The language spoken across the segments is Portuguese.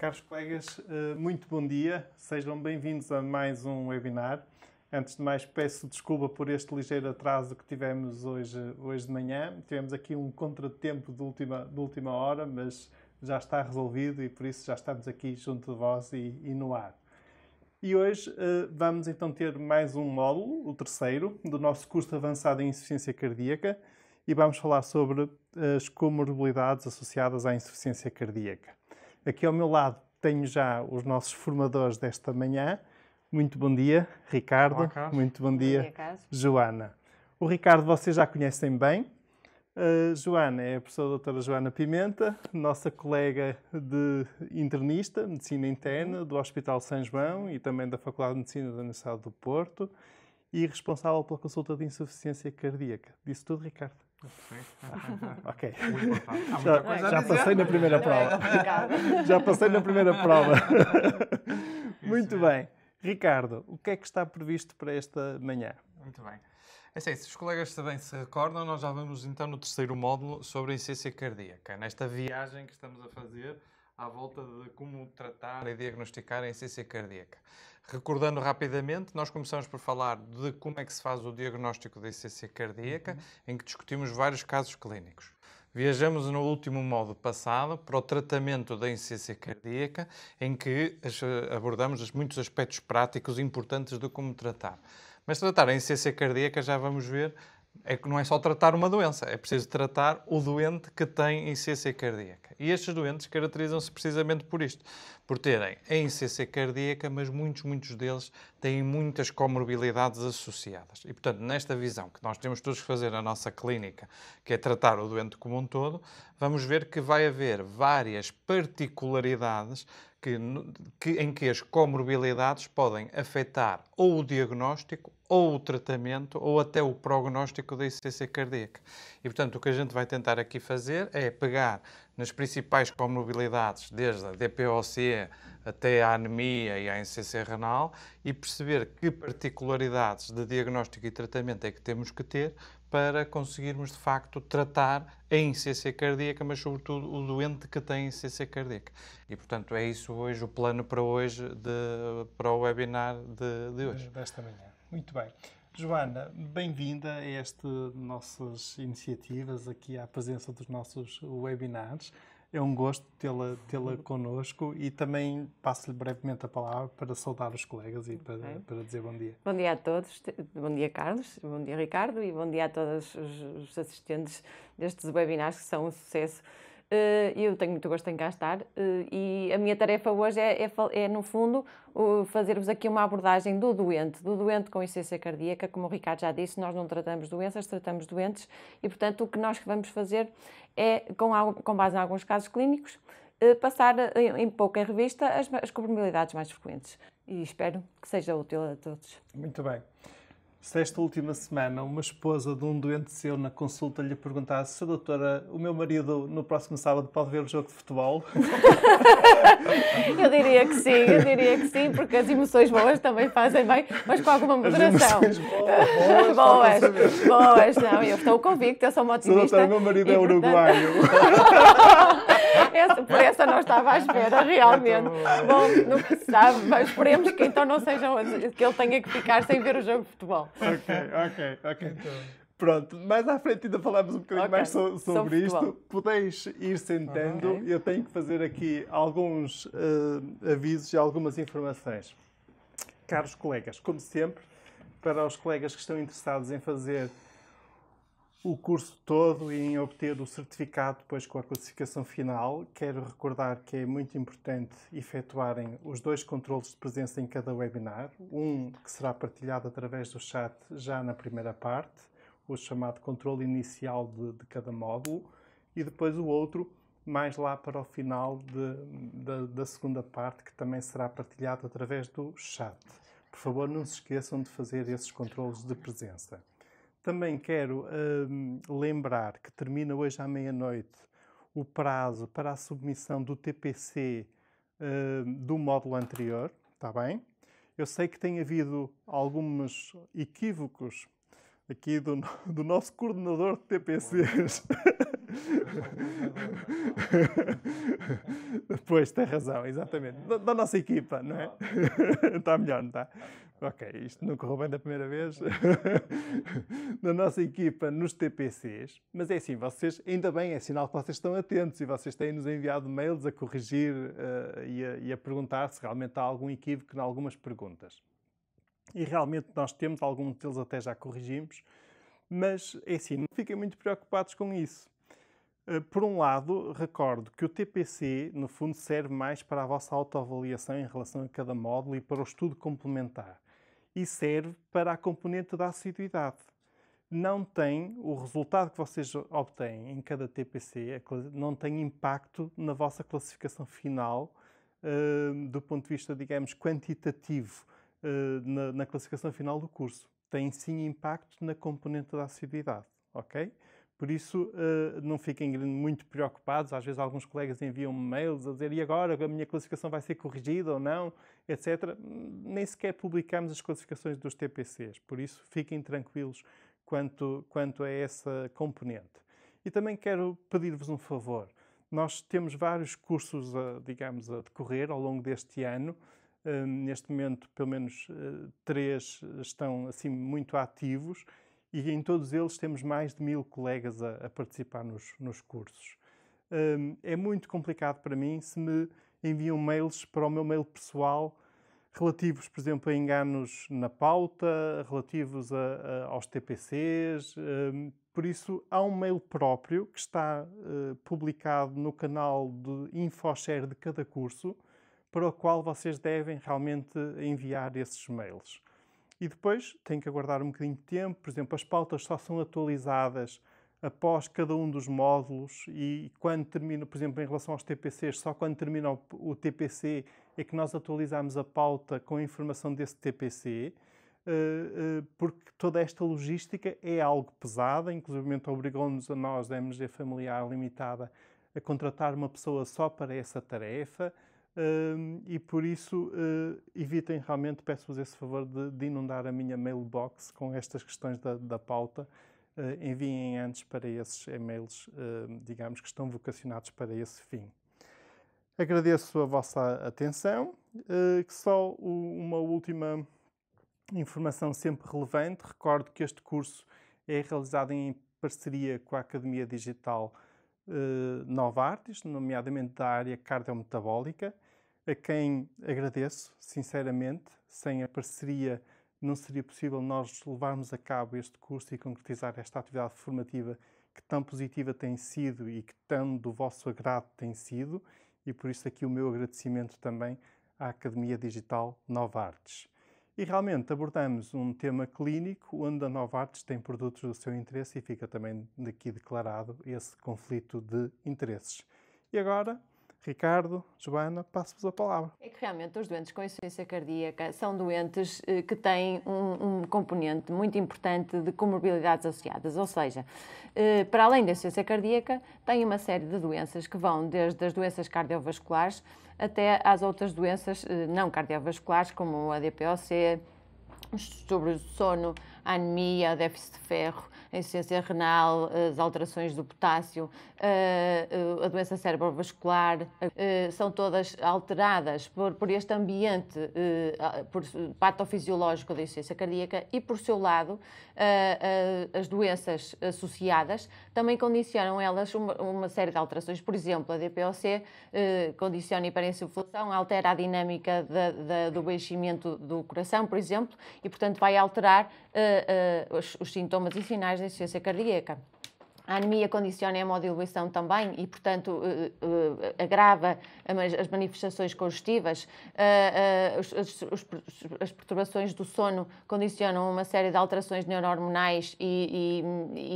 Caros colegas, muito bom dia. Sejam bem-vindos a mais um webinar. Antes de mais, peço desculpa por este ligeiro atraso que tivemos hoje de manhã. Tivemos aqui um contratempo de última hora, mas já está resolvido e por isso já estamos aqui junto de vós e no ar. E hoje vamos então ter mais um módulo, o terceiro, do nosso curso avançado em insuficiência cardíaca e vamos falar sobre as comorbilidades associadas à insuficiência cardíaca. Aqui ao meu lado tenho já os nossos formadores desta manhã. Muito bom dia, Ricardo. Olá, Carlos. Muito bom dia, Carlos. Joana. O Ricardo vocês já conhecem bem. A Joana é a professora doutora Joana Pimenta, nossa colega de internista, medicina interna, do Hospital São João e também da Faculdade de Medicina da Universidade do Porto e responsável pela consulta de insuficiência cardíaca. Disse tudo, Ricardo? Ok. Já passei na primeira prova. Já passei na primeira prova. Muito bem. Ricardo, o que é que está previsto para esta manhã? Muito bem. É assim, se os colegas também se recordam, nós já vamos então no terceiro módulo sobre a insuficiência cardíaca, nesta viagem que estamos a fazer à volta de como tratar e diagnosticar a insuficiência cardíaca. Recordando rapidamente, nós começamos por falar de como é que se faz o diagnóstico da insuficiência cardíaca, em que discutimos vários casos clínicos. Viajamos no último módulo passado para o tratamento da insuficiência cardíaca, em que abordamos muitos aspectos práticos importantes de como tratar. Mas tratar a insuficiência cardíaca, já vamos ver, é que não é só tratar uma doença, é preciso tratar o doente que tem insuficiência cardíaca. E estes doentes caracterizam-se precisamente por isto, por terem a insuficiência cardíaca, mas muitos deles têm muitas comorbilidades associadas. E, portanto, nesta visão que nós temos todos que fazer na nossa clínica, que é tratar o doente como um todo, vamos ver que vai haver várias particularidades em que as comorbilidades podem afetar ou o diagnóstico, ou o tratamento, ou até o prognóstico da insuficiência cardíaca. E, portanto, o que a gente vai tentar aqui fazer é pegar nas principais comorbilidades, desde a DPOC até a anemia e a insuficiência renal, e perceber que particularidades de diagnóstico e tratamento é que temos que ter para conseguirmos, de facto, tratar a insuficiência cardíaca, mas, sobretudo, o doente que tem insuficiência cardíaca. E, portanto, é isso hoje, o plano para hoje, para o webinar de hoje. Desta manhã. Muito bem. Joana, bem-vinda a estas nossas iniciativas, aqui à presença dos nossos webinars. É um gosto tê-la connosco e também passo-lhe brevemente a palavra para saudar os colegas e para dizer bom dia. Bom dia a todos. Bom dia, Carlos. Bom dia, Ricardo. E bom dia a todos os assistentes destes webinars que são um sucesso. Eu tenho muito gosto em cá estar e a minha tarefa hoje é no fundo, fazer-vos aqui uma abordagem do doente com insuficiência cardíaca. Como o Ricardo já disse, nós não tratamos doenças, tratamos doentes e, portanto, o que nós vamos fazer é, com base em alguns casos clínicos, passar em pouco em revista as comorbilidades mais frequentes. E espero que seja útil a todos. Muito bem. Se esta última semana uma esposa de um doente seu na consulta lhe perguntasse: "Sra. doutora, o meu marido no próximo sábado pode ver o jogo de futebol?" Eu diria que sim, porque as emoções boas também fazem bem, mas com alguma moderação. As emoções boas, não, eu estou convicta, eu sou uma Sra. otimista. doutora, o meu marido é uruguaio. Por essa não estava à espera, realmente. Bom, nunca se sabe, mas esperemos que então não sejam, que ele tenha que ficar sem ver o jogo de futebol. Ok. Pronto, mais à frente ainda falamos um bocadinho mais sobre isto. Podeis ir sentando. Eu tenho que fazer aqui alguns avisos e algumas informações. Caros colegas, como sempre, para os colegas que estão interessados em fazer o curso todo e em obter o certificado depois com a classificação final, quero recordar que é muito importante efetuarem os 2 controlos de presença em cada webinar. Um que será partilhado através do chat já na primeira parte, o chamado controle inicial de cada módulo, e depois o outro mais lá para o final da segunda parte, que também será partilhado através do chat. Por favor, não se esqueçam de fazer esses controles de presença. Também quero lembrar que termina hoje à meia-noite o prazo para a submissão do TPC do módulo anterior, está bem? Eu sei que tem havido alguns equívocos aqui do nosso coordenador de TPCs. Pois, tem razão, exatamente. Da nossa equipa, não é? Está melhor, não está? Ok, isto não correu bem da primeira vez. Da nossa equipa nos TPCs. Mas é assim, vocês, ainda bem, é sinal que vocês estão atentos e vocês têm-nos enviado mails a corrigir e a perguntar se realmente há algum equívoco em algumas perguntas. E realmente nós temos, alguns deles até já corrigimos, mas é assim, não fiquem muito preocupados com isso. Por um lado, recordo que o TPC, no fundo, serve mais para a vossa autoavaliação em relação a cada módulo e para o estudo complementar. E serve para a componente da assiduidade. Não tem, o resultado que vocês obtêm em cada TPC, não tem impacto na vossa classificação final, do ponto de vista, digamos, quantitativo, na classificação final do curso. Tem sim impacto na componente da assiduidade, ok? Por isso, não fiquem muito preocupados. Às vezes alguns colegas enviam mails a dizer e agora a minha classificação vai ser corrigida ou não, etc. Nem sequer publicamos as classificações dos TPCs. Por isso, fiquem tranquilos quanto a essa componente. E também quero pedir-vos um favor. Nós temos vários cursos, digamos, a decorrer ao longo deste ano. Neste momento, pelo menos 3 estão assim muito ativos. E em todos eles temos mais de 1000 colegas a participar nos cursos. É muito complicado para mim se me enviam mails para o meu mail pessoal relativos, por exemplo, a enganos na pauta, relativos aos TPCs. Por isso, há um mail próprio que está publicado no canal de InfoShare de cada curso, para o qual vocês devem realmente enviar esses mails. E depois tem que aguardar um bocadinho de tempo. Por exemplo, as pautas só são atualizadas após cada um dos módulos e quando termina, por exemplo, em relação aos TPCs, só quando termina o TPC é que nós atualizamos a pauta com a informação desse TPC, porque toda esta logística é algo pesada, inclusive obrigou-nos a nós, da MG Familiar Limitada, a contratar uma pessoa só para essa tarefa. E por isso evitem realmente, peço-vos esse favor de inundar a minha mailbox com estas questões da pauta. Enviem antes para esses e-mails, digamos, que estão vocacionados para esse fim. Agradeço a vossa atenção. Só uma última informação sempre relevante. Recordo que este curso é realizado em parceria com a Academia Digital Novartis, nomeadamente da área cardiometabólica, a quem agradeço sinceramente. Sem a parceria não seria possível nós levarmos a cabo este curso e concretizar esta atividade formativa que tão positiva tem sido e que tão do vosso agrado tem sido, e por isso aqui o meu agradecimento também à Academia Digital Novartis. E realmente abordamos um tema clínico onde a Novartis tem produtos do seu interesse e fica também daqui declarado esse conflito de interesses. E agora, Ricardo, Joana, passo-vos a palavra. É que realmente os doentes com insuficiência cardíaca são doentes que têm um componente muito importante de comorbilidades associadas, ou seja, para além da insuficiência cardíaca, têm uma série de doenças que vão desde as doenças cardiovasculares até às outras doenças não cardiovasculares, como a DPOC, sobre o sono, a anemia, a déficit de ferro, a insuficiência renal, as alterações do potássio, a doença cerebrovascular, são todas alteradas por este ambiente patofisiológico da insuficiência cardíaca e, por seu lado, as doenças associadas também condicionam elas uma série de alterações. Por exemplo, a DPOC condiciona a hiperinsuflação, altera a dinâmica do baiximento do coração, por exemplo, e, portanto, vai alterar os sintomas e sinais da insuficiência cardíaca. A anemia condiciona a hemodiluição também e, portanto, agrava as manifestações congestivas. As perturbações do sono condicionam uma série de alterações neurohormonais e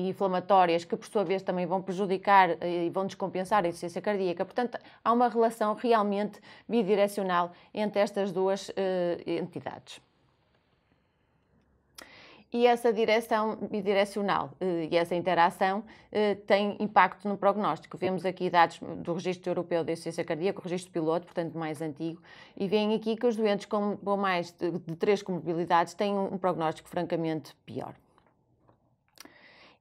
inflamatórias que, por sua vez, também vão prejudicar e vão descompensar a insuficiência cardíaca. Portanto, há uma relação realmente bidirecional entre estas duas entidades. E essa direção bidirecional e essa interação tem impacto no prognóstico. Vemos aqui dados do Registro Europeu de Insuficiência Cardíaca, o registro piloto, portanto mais antigo, e veem aqui que os doentes com mais de 3 comorbilidades têm um prognóstico francamente pior.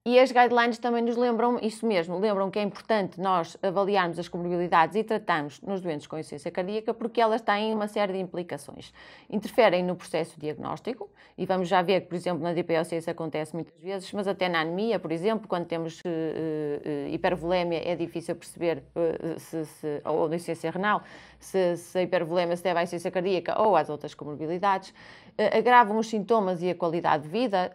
E as guidelines também nos lembram isso mesmo, lembram que é importante nós avaliarmos as comorbilidades e tratarmos nos doentes com insuficiência cardíaca porque elas têm uma série de implicações. Interferem no processo diagnóstico e vamos já ver que, por exemplo, na DPOC isso acontece muitas vezes, mas até na anemia, por exemplo, quando temos hipervolémia é difícil perceber ou insuficiência renal, se a hipervolémia se deve à insuficiência cardíaca ou às outras comorbilidades. Agravam os sintomas e a qualidade de vida.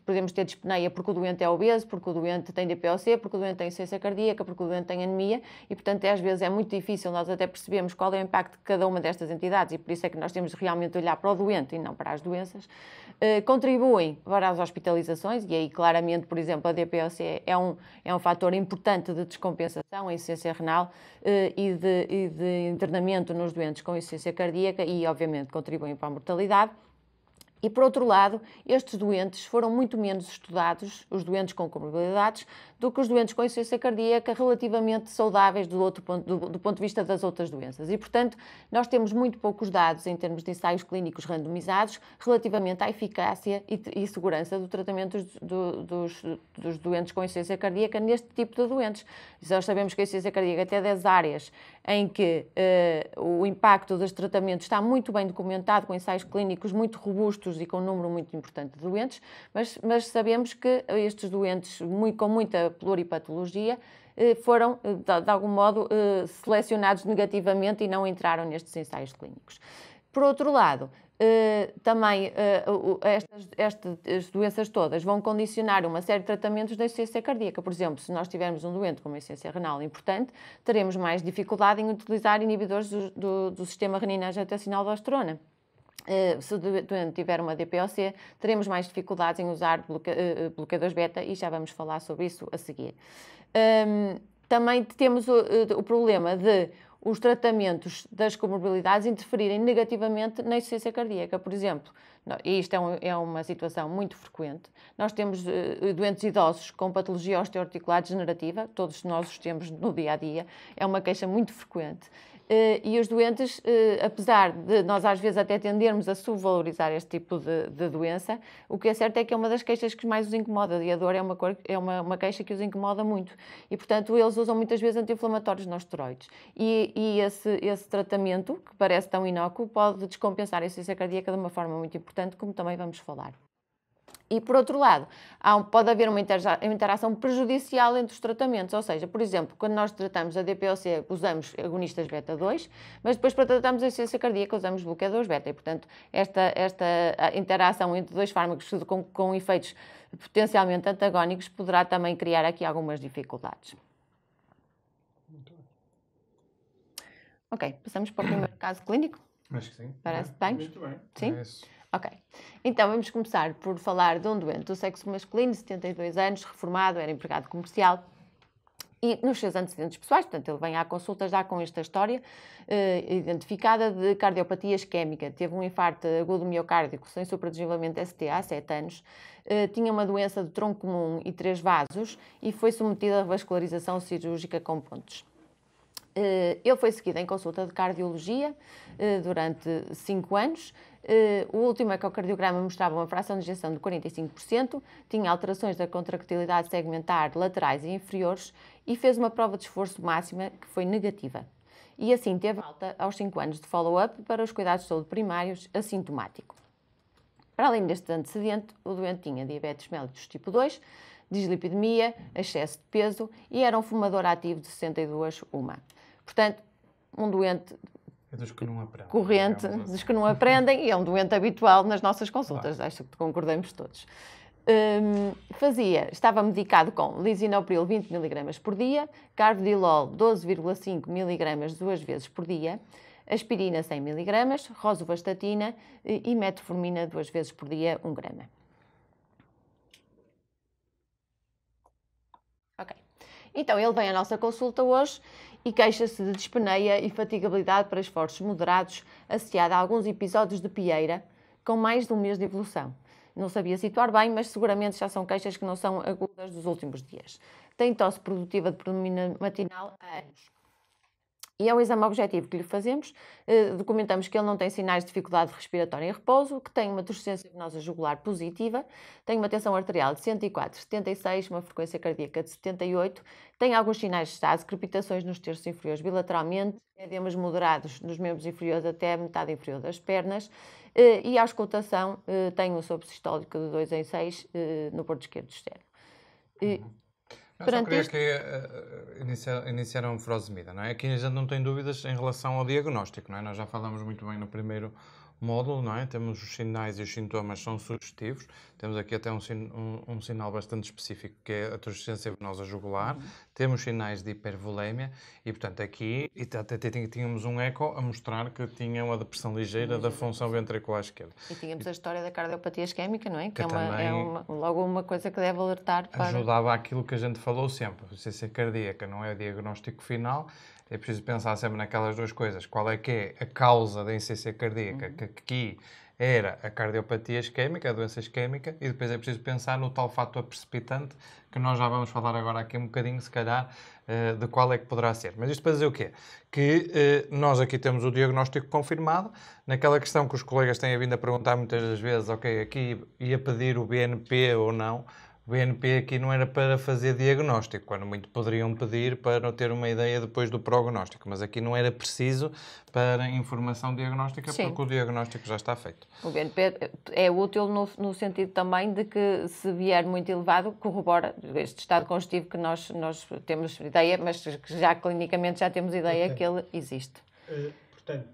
Podemos ter dispneia porque o doente é obeso, porque o doente tem DPOC, porque o doente tem insuficiência cardíaca, porque o doente tem anemia e, portanto, às vezes é muito difícil nós até percebermos qual é o impacto de cada uma destas entidades e por isso é que nós temos de realmente olhar para o doente e não para as doenças. Contribuem para as hospitalizações e aí, claramente, por exemplo, a DPOC é um fator importante de descompensação, a insuficiência renal e de internamento nos doentes com insuficiência cardíaca e, obviamente, contribuem para a mortalidade. E, por outro lado, estes doentes foram muito menos estudados, os doentes com comorbilidades, do que os doentes com insuficiência cardíaca relativamente saudáveis do ponto de vista das outras doenças. E, portanto, nós temos muito poucos dados em termos de ensaios clínicos randomizados relativamente à eficácia e segurança do tratamento dos doentes com insuficiência cardíaca neste tipo de doentes. Nós sabemos que a insuficiência cardíaca tem 10 áreas em que o impacto dos tratamentos está muito bem documentado, com ensaios clínicos muito robustos e com um número muito importante de doentes, mas sabemos que estes doentes com muita pluripatologia foram, de algum modo, selecionados negativamente e não entraram nestes ensaios clínicos. Por outro lado, também estas doenças todas vão condicionar uma série de tratamentos da insuficiência cardíaca. Por exemplo, se nós tivermos um doente com uma insuficiência renal importante, teremos mais dificuldade em utilizar inibidores do sistema renina-angiotensina-aldosterona. Se o doente tiver uma DPOC, teremos mais dificuldades em usar bloqueadores beta e já vamos falar sobre isso a seguir. Também temos o problema de os tratamentos das comorbilidades interferirem negativamente na insuficiência cardíaca. Por exemplo, e isto é uma situação muito frequente, nós temos doentes idosos com patologia osteoarticular degenerativa, todos nós os temos no dia-a-dia, é uma queixa muito frequente. E os doentes, apesar de nós às vezes até tendermos a subvalorizar este tipo de doença, o que é certo é que é uma das queixas que mais os incomoda e a dor é uma queixa que os incomoda muito. E, portanto, eles usam muitas vezes anti-inflamatórios não esteroides. E esse tratamento, que parece tão inócuo, pode descompensar a insuficiência cardíaca de uma forma muito importante, como também vamos falar. E, por outro lado, pode haver uma interação prejudicial entre os tratamentos, ou seja, por exemplo, quando nós tratamos a DPOC, usamos agonistas beta-2, mas depois para tratarmos a insuficiência cardíaca usamos bloqueadores beta, e, portanto, esta interação entre dois fármacos com efeitos potencialmente antagónicos poderá também criar aqui algumas dificuldades. Muito bem. Ok, passamos para o primeiro caso clínico? Acho que sim. Parece bem? Muito bem. Sim? É isso. Ok. Então, vamos começar por falar de um doente do sexo masculino, 72 anos, reformado, era empregado comercial. E nos seus antecedentes pessoais, portanto, ele vem à consulta já com esta história identificada de cardiopatia isquémica. Teve um infarto agudo miocárdico sem supradesenvolvimento ST há 7 anos. Tinha uma doença do tronco comum e 3 vasos e foi submetido a revascularização cirúrgica com pontes. Ele foi seguido em consulta de cardiologia durante 5 anos. O último ecocardiograma mostrava uma fração de ejeção de 45%, tinha alterações da contractilidade segmentar laterais e inferiores e fez uma prova de esforço máxima que foi negativa. E assim teve alta aos 5 anos de follow-up para os cuidados de saúde primários assintomático. Para além deste antecedente, o doente tinha diabetes mellitus tipo 2, dislipidemia, excesso de peso e era um fumador ativo de 62 uma. Portanto, um doente dos que não aprendem, corrente, dos que não aprendem, e é um doente habitual nas nossas consultas, claro. Acho que concordamos todos. Estava medicado com lisinopril 20 mg por dia, carvedilol 12,5 mg 2 vezes por dia, aspirina 100 mg, rosuvastatina e metformina 2 vezes por dia, 1 grama. Ok. Então, ele vem à nossa consulta hoje e queixa-se de dispneia e fatigabilidade para esforços moderados, associada a alguns episódios de pieira, com mais de um mês de evolução. Não sabia situar bem, mas seguramente já são queixas que não são agudas dos últimos dias. Tem tosse produtiva de predomínio matinal há anos. E é o exame objetivo que lhe fazemos, documentamos que ele não tem sinais de dificuldade respiratória em repouso, que tem uma insuficiência venosa jugular positiva, tem uma tensão arterial de 104/76, uma frequência cardíaca de 78, tem alguns sinais de estase, crepitações nos terços inferiores bilateralmente, edemas moderados nos membros inferiores até a metade inferior das pernas, e a auscultação tem um sopro sistólico de 2/6 no bordo esquerdo externo. Eu só queria iniciar uma furosemida, não é? Aqui a gente não tem dúvidas em relação ao diagnóstico, não é? Nós já falamos muito bem no primeiro módulo, não é? Temos os sinais e os sintomas são sugestivos. Temos aqui até um sinal bastante específico, que é a insuficiência venosa jugular. Temos sinais de hipervolémia e, portanto, aqui até tínhamos um eco a mostrar que tinha uma depressão ligeira da função ventricular esquerda. E tínhamos a história da cardiopatia isquémica, não é? Que logo uma coisa que deve alertar para... Ajudava aquilo que a gente falou sempre. A insuficiência cardíaca não é o diagnóstico final. É preciso pensar sempre naquelas duas coisas. Qual é que é a causa da insuficiência cardíaca? Que aqui era a cardiopatia isquémica, a doença isquémica, e depois é preciso pensar no tal fator precipitante, que nós já vamos falar agora aqui um bocadinho, se calhar, de qual é que poderá ser. Mas isto para dizer o quê? Que nós aqui temos o diagnóstico confirmado, naquela questão que os colegas têm vindo a perguntar muitas das vezes, ok, aqui ia pedir o BNP ou não. O BNP aqui não era para fazer diagnóstico, quando muito poderiam pedir para ter uma ideia depois do prognóstico, mas aqui não era preciso para informação diagnóstica, Sim. porque o diagnóstico já está feito. O BNP é útil no sentido também de que, se vier muito elevado, corrobora este estado constitutivo que nós temos ideia, mas que já clinicamente já temos ideia que ele existe. Portanto,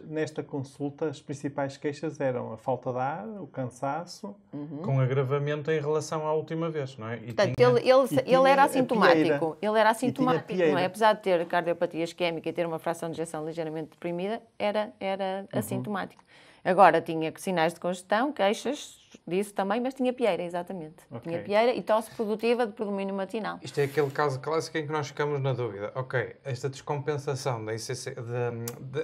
nesta consulta, as principais queixas eram a falta de ar, o cansaço... Com agravamento em relação à última vez, não é? Portanto, ele era assintomático. Ele era assintomático, não é? Apesar de ter cardiopatia isquémica e ter uma fração de ejeção ligeiramente deprimida, era assintomático. Agora, tinha sinais de congestão, queixas disso também, mas tinha pieira, exatamente. Tinha pieira e tosse produtiva de predomínio matinal. Isto é aquele caso clássico em que nós ficamos na dúvida. Ok, esta descompensação,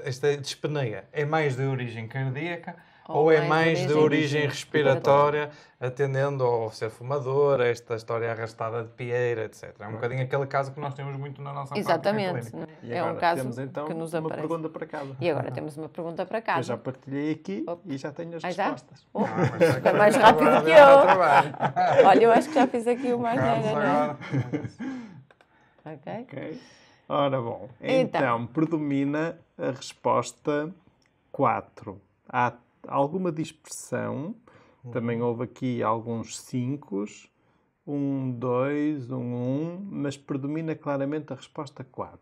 esta dispneia é mais de origem cardíaca ou é mais de origem respiratória, atendendo ao ser fumador, a esta história arrastada de pieira, etc. É um bocadinho aquele caso que nós temos muito na nossa prática clínica. É um caso temos, então, que nos uma aparece. pergunta para casa. E agora temos uma pergunta para casa. Eu já partilhei aqui e já tenho as respostas. É mais rápido que eu. Olha, eu acho que já fiz aqui o mais agora. Ok. Ora bom, então predomina a resposta 4. Há alguma dispersão, também houve aqui alguns 5, 1, 2, 1, mas predomina claramente a resposta 4,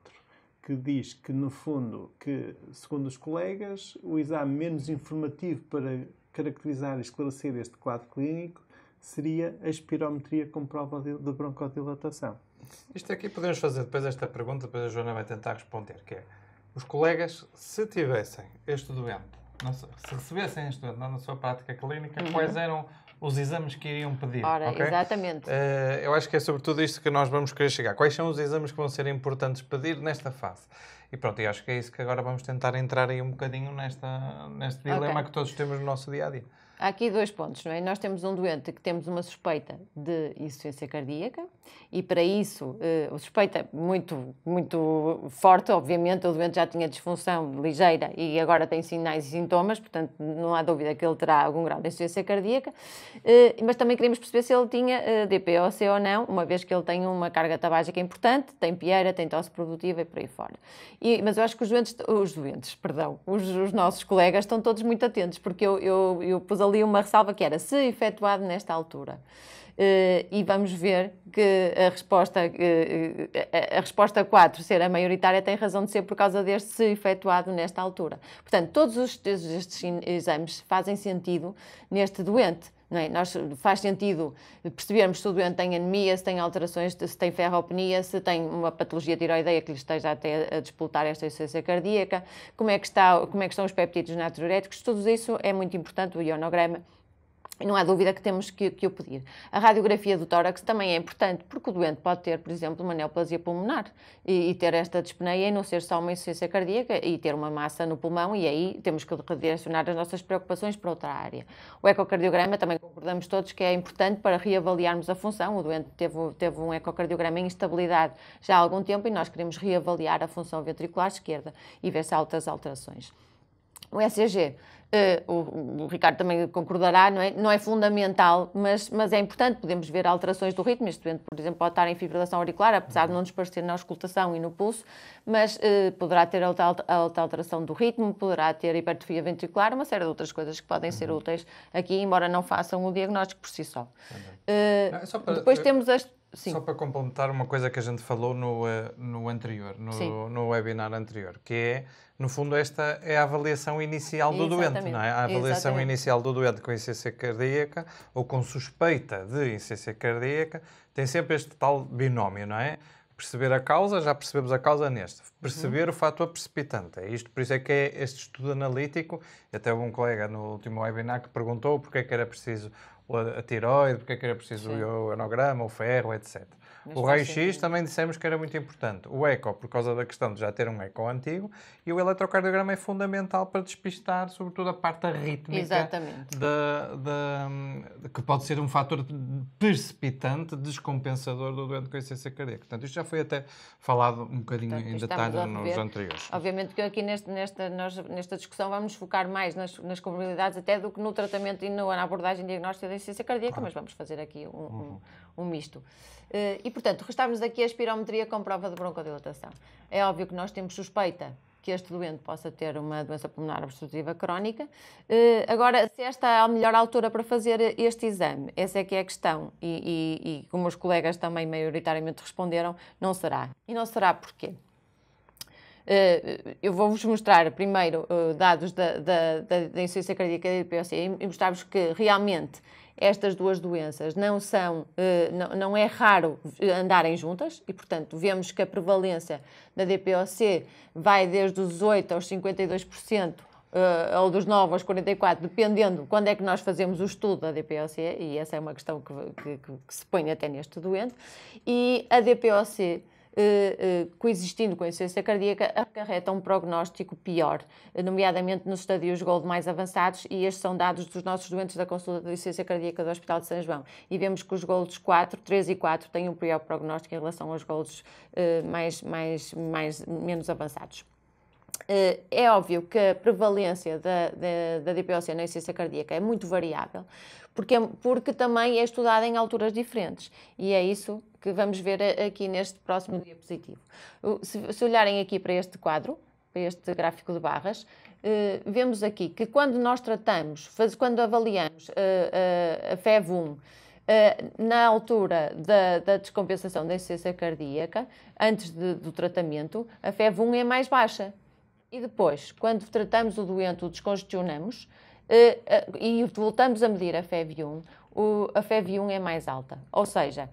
que diz que, no fundo, que, segundo os colegas, o exame menos informativo para caracterizar e esclarecer este quadro clínico seria a espirometria com prova de broncodilatação. Isto aqui podemos fazer depois esta pergunta, depois a Joana vai tentar responder, que é, os colegas, se tivessem este doente, se recebessem este doente na sua prática clínica, quais eram os exames que iriam pedir? Ora, okay? Exatamente. Eu acho que é sobretudo isto que nós vamos querer chegar. Quais são os exames que vão ser importantes pedir nesta fase? E pronto, e acho que é isso que agora vamos tentar entrar aí um bocadinho neste dilema que todos temos no nosso dia-a-dia. Há aqui 2 pontos, não é? Nós temos um doente que temos uma suspeita de insuficiência cardíaca e, para isso, a suspeita muito, muito forte, obviamente, o doente já tinha disfunção ligeira e agora tem sinais e sintomas, portanto, não há dúvida que ele terá algum grau de insuficiência cardíaca, mas também queremos perceber se ele tinha DPOC ou não, uma vez que ele tem uma carga tabágica importante, tem pieira, tem tosse produtiva e por aí fora. Mas eu acho que os nossos colegas estão todos muito atentos, porque eu pus ali uma ressalva que era se efetuado nesta altura. E vamos ver que a resposta 4 ser a maioritária tem razão de ser por causa deste se efetuado nesta altura. Portanto, todos estes exames fazem sentido neste doente. Não é? Faz sentido percebermos se o doente tem anemia, se tem alterações, se tem ferropenia, se tem uma patologia tiroideia que lhe esteja até a disputar esta insuficiência cardíaca, como é que estão os peptídeos natriuréticos, tudo isso é muito importante, o ionograma. E não há dúvida que temos que o pedir. A radiografia do tórax também é importante, porque o doente pode ter, por exemplo, uma neoplasia pulmonar e ter esta dispneia e não ser só uma insuficiência cardíaca e ter uma massa no pulmão, e aí temos que redirecionar as nossas preocupações para outra área. O ecocardiograma, também concordamos todos que é importante para reavaliarmos a função. O doente teve um ecocardiograma em instabilidade já há algum tempo e nós queremos reavaliar a função ventricular esquerda e ver se há outras alterações. O ECG, o Ricardo também concordará, não é fundamental, mas é importante, podemos ver alterações do ritmo. Este doente, por exemplo, pode estar em fibrilação auricular, apesar de não nos parecer na auscultação e no pulso, mas poderá ter alta alteração do ritmo, poderá ter hipertrofia ventricular, uma série de outras coisas que podem ser úteis aqui, embora não façam o diagnóstico por si só. Depois temos as... Sim. Só para complementar uma coisa que a gente falou no anterior, no webinar anterior, que é, no fundo, esta é a avaliação inicial do doente, não é? A avaliação inicial do doente com insuficiência cardíaca ou com suspeita de insuficiência cardíaca tem sempre este tal binómio, não é? Perceber a causa, já percebemos a causa neste. Perceber o fator precipitante. É isto, por isso é que é este estudo analítico. E até houve um colega no último webinar que perguntou porque é que era preciso a tiroide, porque é que era preciso o anograma, o ferro, etc. O raio-x também dissemos que era muito importante. O eco, por causa da questão de já ter um eco antigo, e o eletrocardiograma é fundamental para despistar, sobretudo, a parte arrítmica, que pode ser um fator precipitante, descompensador do doente com insuficiência cardíaca. Portanto, isto já foi até falado um bocadinho em detalhe nos anteriores. Obviamente que aqui nesta discussão vamos focar mais nas comorbidades até do que no tratamento e na abordagem diagnóstica da insuficiência cardíaca, mas vamos fazer aqui um misto. E, portanto, restarmos aqui a espirometria com prova de broncodilatação. É óbvio que nós temos suspeita que este doente possa ter uma doença pulmonar obstrutiva crónica. Agora, se esta é a melhor altura para fazer este exame, essa é que é a questão. E como os colegas também maioritariamente responderam, não será. E não será porquê? Eu vou-vos mostrar primeiro dados da insuficiência cardíaca e da DPOC e mostrar-vos que realmente estas duas doenças não é raro andarem juntas e, portanto, vemos que a prevalência da DPOC vai desde os 8% aos 52%, ou dos 9% aos 44%, dependendo quando é que nós fazemos o estudo da DPOC, e essa é uma questão que se põe até neste doente, e a DPOC, coexistindo com a insuficiência cardíaca, acarreta um prognóstico pior, nomeadamente nos estadios GOLD mais avançados, e estes são dados dos nossos doentes da consulta de insuficiência cardíaca do Hospital de São João. E vemos que os GOLDs 3 e 4 têm um pior prognóstico em relação aos GOLDs menos avançados. É óbvio que a prevalência da DPOC na insuficiência cardíaca é muito variável, porque também é estudada em alturas diferentes, e é isso que vamos ver aqui neste próximo diapositivo. Se olharem aqui para este quadro, para este gráfico de barras, vemos aqui que quando nós quando avaliamos a FEV1 na altura da descompensação da insuficiência cardíaca, antes do tratamento, a FEV1 é mais baixa. E depois, quando tratamos o doente, o descongestionamos e voltamos a medir a FEV1, a FEV1 é mais alta. Ou seja,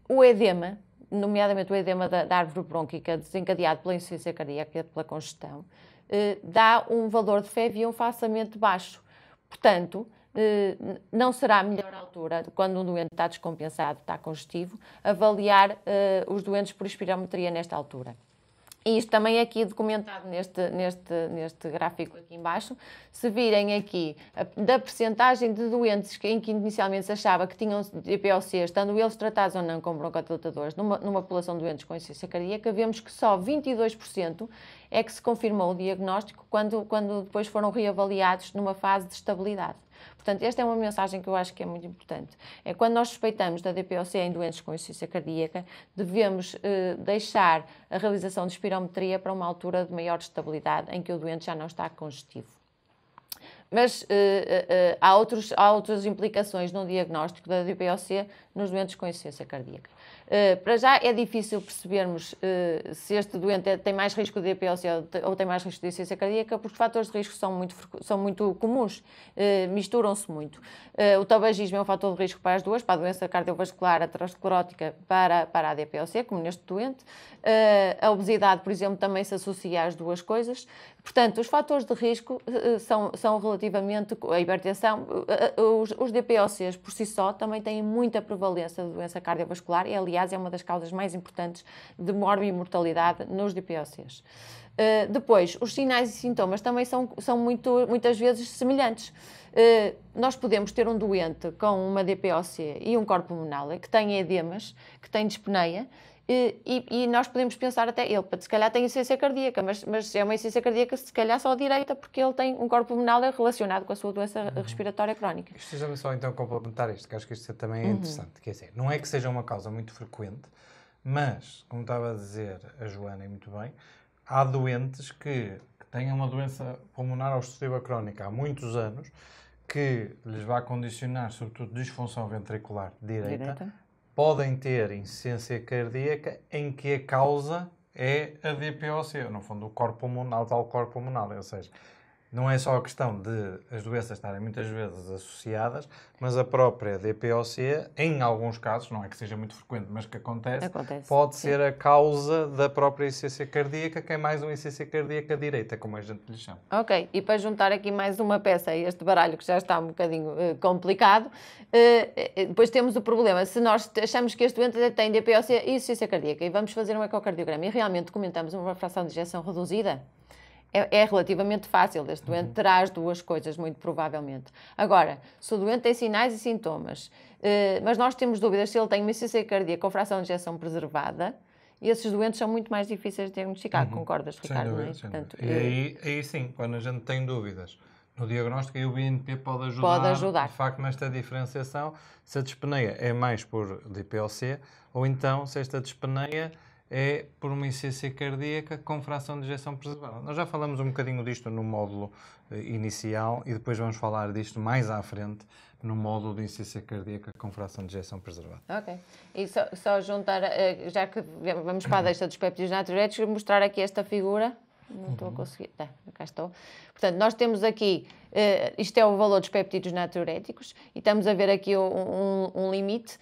o edema, nomeadamente o edema da árvore brônquica desencadeado pela insuficiência cardíaca, pela congestão, dá um valor de FEV1 facilmente baixo. Portanto, não será a melhor altura, quando um doente está descompensado, está congestivo, avaliar os doentes por espirometria nesta altura. E isto também é aqui documentado neste gráfico aqui em baixo. Se virem aqui da percentagem de doentes em que inicialmente se achava que tinham DPOC, estando eles tratados ou não com broncodilatadores, numa população de doentes com insuficiência cardíaca, vemos que só 22% é que se confirmou o diagnóstico quando depois foram reavaliados numa fase de estabilidade. Portanto, esta é uma mensagem que eu acho que é muito importante. É quando nós suspeitamos da DPOC em doentes com insuficiência cardíaca, devemos deixar a realização de espirometria para uma altura de maior estabilidade, em que o doente já não está congestivo. Mas há outras implicações no diagnóstico da DPOC nos doentes com insuficiência cardíaca. Para já é difícil percebermos se este doente tem mais risco de DPOC ou tem mais risco de insuficiência cardíaca, porque os fatores de risco são muito comuns, misturam-se muito. O tabagismo é um fator de risco para as duas, para a doença cardiovascular, aterosclerótica, para a DPOC, como neste doente. A obesidade, por exemplo, também se associa às duas coisas. Portanto, os fatores de risco são relativamente a hipertensão. Os DPOCs, por si só, também têm muita prevalência de doença cardiovascular e, aliás, é uma das causas mais importantes de morbimortalidade nos DPOCs. Depois, os sinais e sintomas também são muitas vezes semelhantes. Nós podemos ter um doente com uma DPOC e um corpo pulmonar que tem edemas, que tem dispneia, e nós podemos pensar até, ele se calhar tem insuficiência cardíaca, mas é uma insuficiência cardíaca se calhar só direita, porque ele tem um corpo pulmonar relacionado com a sua doença respiratória crónica. Deixa-me só então complementar isto, que acho que isto também é interessante. Quer dizer, não é que seja uma causa muito frequente, mas, como estava a dizer a Joana e muito bem, há doentes que têm uma doença pulmonar obstrutiva crónica há muitos anos, que lhes vai condicionar, sobretudo, disfunção ventricular direita. Podem ter insuficiência cardíaca em que a causa é a DPOC, no fundo, o corpo pulmonar, o tal corpo pulmonar, ou seja, não é só a questão de as doenças estarem muitas vezes associadas, mas a própria DPOC, em alguns casos, não é que seja muito frequente, mas que acontece pode ser a causa da própria insuficiência cardíaca, que é mais uma insuficiência cardíaca direita, como a gente lhe chama. Ok, e para juntar aqui mais uma peça a este baralho que já está um bocadinho complicado, depois temos o problema, se nós achamos que este doente tem DPOC e insuficiência cardíaca e vamos fazer um ecocardiograma e realmente documentamos uma fração de ejeção reduzida, é relativamente fácil. Este doente terá as duas coisas, muito provavelmente. Agora, se o doente tem sinais e sintomas, mas nós temos dúvidas se ele tem uma insuficiência cardíaca com fração de ejeção preservada, esses doentes são muito mais difíceis de diagnosticar. Concordas, Ricardo? Sem dúvida, Portanto, e aí sim, quando a gente tem dúvidas no diagnóstico, aí o BNP pode ajudar. De facto, nesta diferenciação, se a dispneia é mais por DPOC, ou então se esta dispneia é por uma insuficiência cardíaca com fração de ejeção preservada. Nós já falamos um bocadinho disto no módulo inicial e depois vamos falar disto mais à frente no módulo de insuficiência cardíaca com fração de ejeção preservada. Ok. E só juntar, já que vamos para a deixa dos péptidos natriuréticos, mostrar aqui esta figura. Não estou a conseguir. Cá estou. Portanto, nós temos aqui, isto é o valor dos peptídeos natriuréticos, e estamos a ver aqui um limite,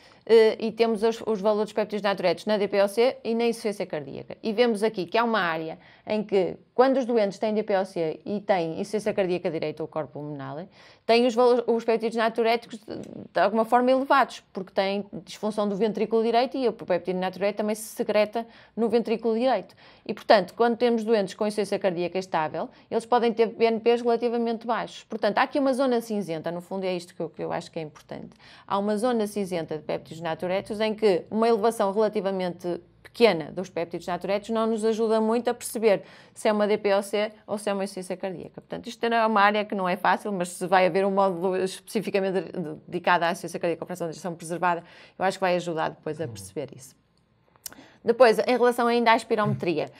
e temos os valores dos peptídeos natriuréticos na DPOC e na insuficiência cardíaca. E vemos aqui que há uma área em que, quando os doentes têm DPOC e têm insuficiência cardíaca direita ou corpo pulmonar, têm os peptídeos natriuréticos de alguma forma elevados, porque têm disfunção do ventrículo direito e o peptídeo natriurético também se secreta no ventrículo direito. E, portanto, quando temos doentes com insuficiência cardíaca estável, eles podem ter BNPs relativamente baixos. Portanto, há aqui uma zona cinzenta, no fundo é isto que eu acho que é importante. Há uma zona cinzenta de péptidos natriuréticos em que uma elevação relativamente pequena dos péptidos natriuréticos não nos ajuda muito a perceber se é uma DPOC ou se é uma insuficiência cardíaca. Portanto, isto é uma área que não é fácil, mas se vai haver um módulo especificamente dedicado à insuficiência cardíaca com fração de ejeção preservada, eu acho que vai ajudar depois a perceber isso. Depois, em relação ainda à espirometria,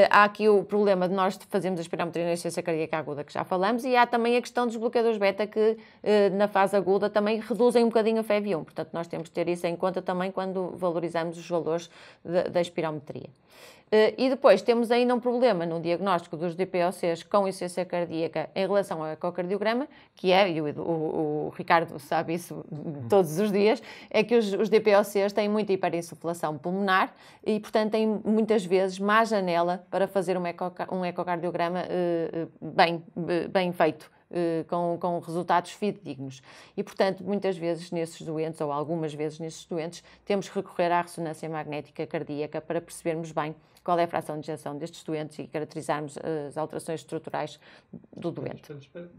há aqui o problema de nós fazermos a espirometria na insuficiência cardíaca aguda, que já falamos, e há também a questão dos bloqueadores beta, que na fase aguda também reduzem um bocadinho a FEV1. Portanto, nós temos de ter isso em conta também quando valorizamos os valores da espirometria. E depois temos ainda um problema no diagnóstico dos DPOCs com insuficiência cardíaca em relação ao ecocardiograma, que é, e o Ricardo sabe isso todos os dias, é que os DPOCs têm muita hiperinsuflação pulmonar e, portanto, têm muitas vezes má janela para fazer um ecocardiograma bem feito. Com resultados fidedignos. E, portanto, muitas vezes nesses doentes, ou algumas vezes nesses doentes, temos que recorrer à ressonância magnética cardíaca para percebermos bem qual é a fração de ejeção destes doentes e caracterizarmos as alterações estruturais do doente. Espera.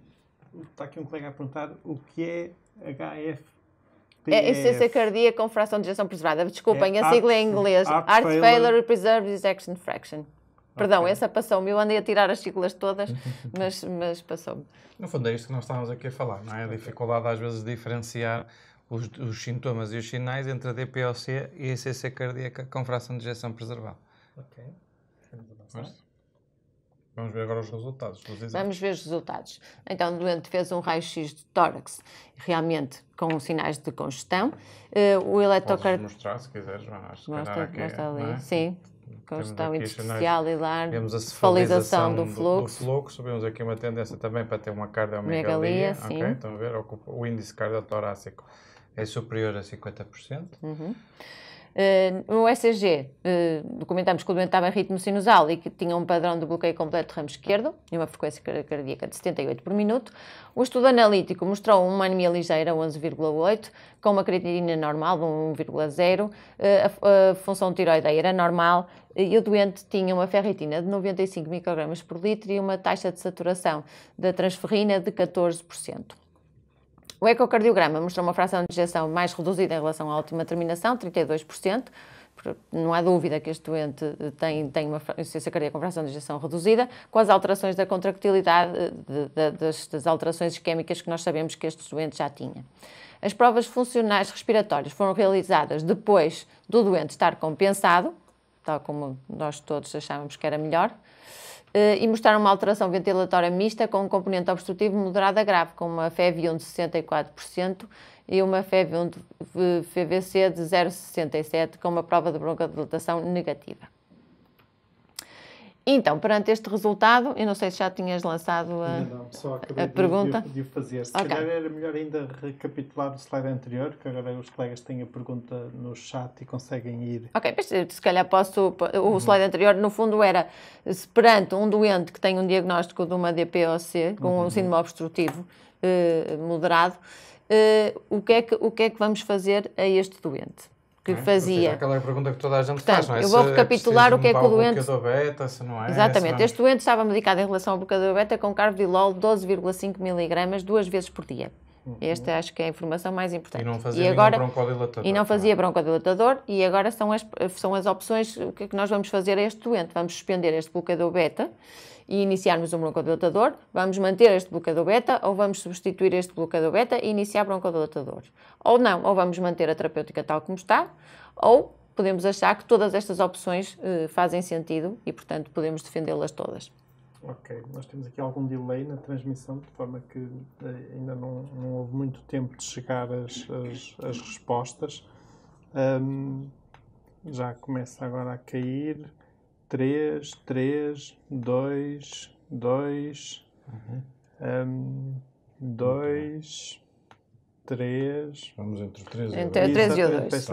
Está aqui um colega a perguntar o que é HF. É insuficiência cardíaca com fração de ejeção preservada. Desculpem, a sigla é em inglês. Heart Failure Preserved Ejection Fraction. Perdão, okay. Essa passou-me. Eu andei a tirar as siglas todas, mas passou-me. No fundo, é isto que nós estávamos aqui a falar, não é? A dificuldade, às vezes, de diferenciar os sintomas e os sinais entre a DPOC e a insuficiência cardíaca com fração de ejeção preservada. Ok. Vamos avançar. Vamos ver agora os resultados dos exames. Vamos ver os resultados. Então, o doente fez um raio-x de tórax, realmente com sinais de congestão. O eletrocardiograma... Podes mostrar, se quiseres. Mostra ali, sim. Congestão intersticial hilar, vemos a cefalização do fluxo. Vemos aqui uma tendência também para ter uma cardiomegalia. Sim. Okay, estão a ver? O índice cardiotorácico é superior a 50%. No ECG, documentamos que o doente estava em ritmo sinusal e que tinha um padrão de bloqueio completo do ramo esquerdo e uma frequência cardíaca de 78 por minuto. O estudo analítico mostrou uma anemia ligeira, 11,8, com uma creatinina normal de 1,0. A função tiroideia era normal e o doente tinha uma ferritina de 95 microgramas por litro e uma taxa de saturação da transferrina de 14%. O ecocardiograma mostrou uma fração de ejeção mais reduzida em relação à última terminação, 32%. Não há dúvida que este doente tem uma insuficiência cardíaca com fração de ejeção reduzida, com as alterações da contractilidade, das alterações isquémicas que nós sabemos que este doente já tinha. As provas funcionais respiratórias foram realizadas depois do doente estar compensado, tal como nós todos achávamos que era melhor, e mostraram uma alteração ventilatória mista com um componente obstrutivo moderado a grave, com uma FEV1 de 64% e uma FEV1 de FVC de 0,67, com uma prova de broncodilatação negativa. Então, perante este resultado, eu não sei se já tinhas lançado a pergunta. De o fazer. Se calhar era melhor ainda recapitular o slide anterior, que agora os colegas têm a pergunta no chat e conseguem ir. Ok, mas se calhar posso... O slide anterior, no fundo, era se perante um doente que tem um diagnóstico de uma DPOC, com um síndrome obstrutivo moderado, o que é que vamos fazer a este doente? Que fazia. Aquela pergunta que toda a gente faz, não é? Eu vou recapitular o que é que o doente... beta, se não é? Exatamente. Este doente estava medicado em relação ao bloqueador beta com carvedilol 12,5 mg 2 vezes por dia. Esta acho que é a informação mais importante. E não fazia broncodilatador. E não fazia broncodilatador. E agora são as opções. O que é que nós vamos fazer a este doente? Vamos suspender este bloqueador beta e iniciarmos um broncodilatador. Vamos manter este bloqueador beta ou vamos substituir este bloqueador beta e iniciar broncodilatador. Ou não, ou vamos manter a terapêutica tal como está, ou podemos achar que todas estas opções fazem sentido e, portanto, podemos defendê-las todas. Ok, nós temos aqui algum delay na transmissão, de forma que ainda não houve muito tempo de chegar as respostas. Já começa agora a cair. 3, 2, 2, 2, 3. Vamos entre o 3 e o 2. Entre o 3 e o 2.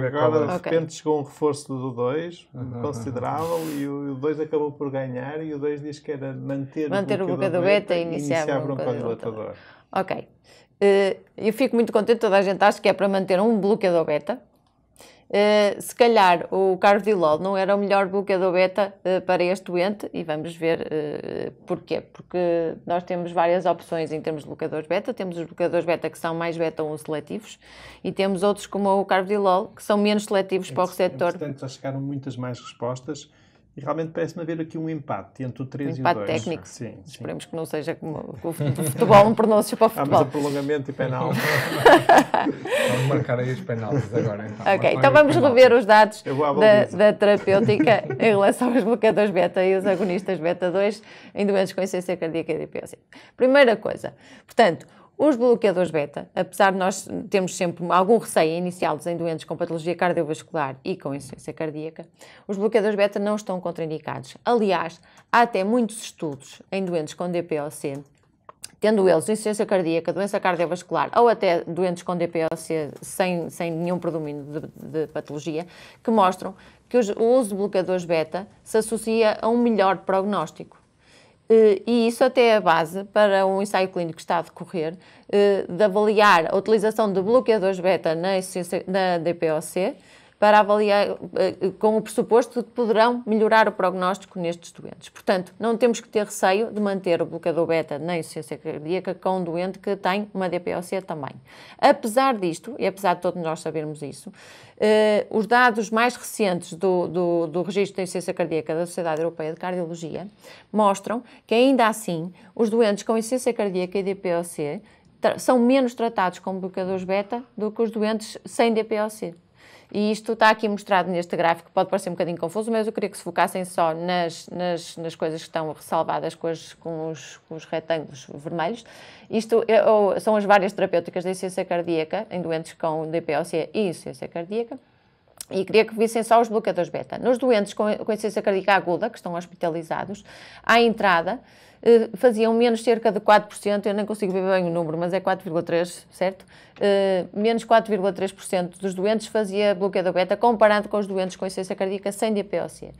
Agora, de repente, chegou um reforço do 2, considerável, e o 2 acabou por ganhar, e o 2 diz que era manter o bloqueador beta e iniciar o broncodilatador. Ok. Eu fico muito contente, toda a gente acha que é para manter um bloqueador beta. Se calhar o carvedilol não era o melhor bloqueador beta para este doente e vamos ver porquê. Porque nós temos várias opções em termos de bloqueadores beta. Temos os bloqueadores beta que são mais beta-1 seletivos e temos outros como o carvedilol que são menos seletivos para o receptor. Portanto, já chegaram muitas mais respostas e realmente parece-me haver aqui um empate entre o 3 e o 2. Empate técnico. Sim. Esperemos que não seja como o futebol, um pronúncio para o futebol. Mas a prolongamento e penalti. Vamos marcar aí os penaltis agora. Então. Ok, então vamos rever os dados da terapêutica em relação aos bloqueadores beta e os agonistas beta-2 em doentes com insuficiência cardíaca e DPOC. Primeira coisa, portanto, os bloqueadores beta, apesar de nós termos sempre algum receio inicial em doentes com patologia cardiovascular e com insuficiência cardíaca, os bloqueadores beta não estão contraindicados. Aliás, há até muitos estudos em doentes com DPOC, tendo eles insuficiência cardíaca, doença cardiovascular ou até doentes com DPOC sem nenhum predomínio de patologia, que mostram que o uso de bloqueadores beta se associa a um melhor prognóstico. E isso até é a base para um ensaio clínico que está a decorrer de avaliar a utilização de bloqueadores beta na DPOC para avaliar com o pressuposto de que poderão melhorar o prognóstico nestes doentes. Portanto, não temos que ter receio de manter o bloqueador beta na insuficiência cardíaca com um doente que tem uma DPOC também. Apesar disto, e apesar de todos nós sabermos isso, os dados mais recentes do registro da insuficiência cardíaca da Sociedade Europeia de Cardiologia mostram que, ainda assim, os doentes com insuficiência cardíaca e DPOC são menos tratados com bloqueadores beta do que os doentes sem DPOC. E isto está aqui mostrado neste gráfico, pode parecer um bocadinho confuso, mas eu queria que se focassem só nas coisas que estão ressalvadas com os retângulos vermelhos. Isto são as várias terapêuticas da insuficiência cardíaca em doentes com DPOC e insuficiência cardíaca. E queria que vissem só os bloqueadores beta. Nos doentes com insuficiência cardíaca aguda, que estão hospitalizados, à entrada, faziam menos cerca de 4%, eu nem consigo ver bem o número, mas é 4,3%, certo? Menos 4,3% dos doentes fazia bloqueador beta, comparado com os doentes com insuficiência cardíaca sem DPOC.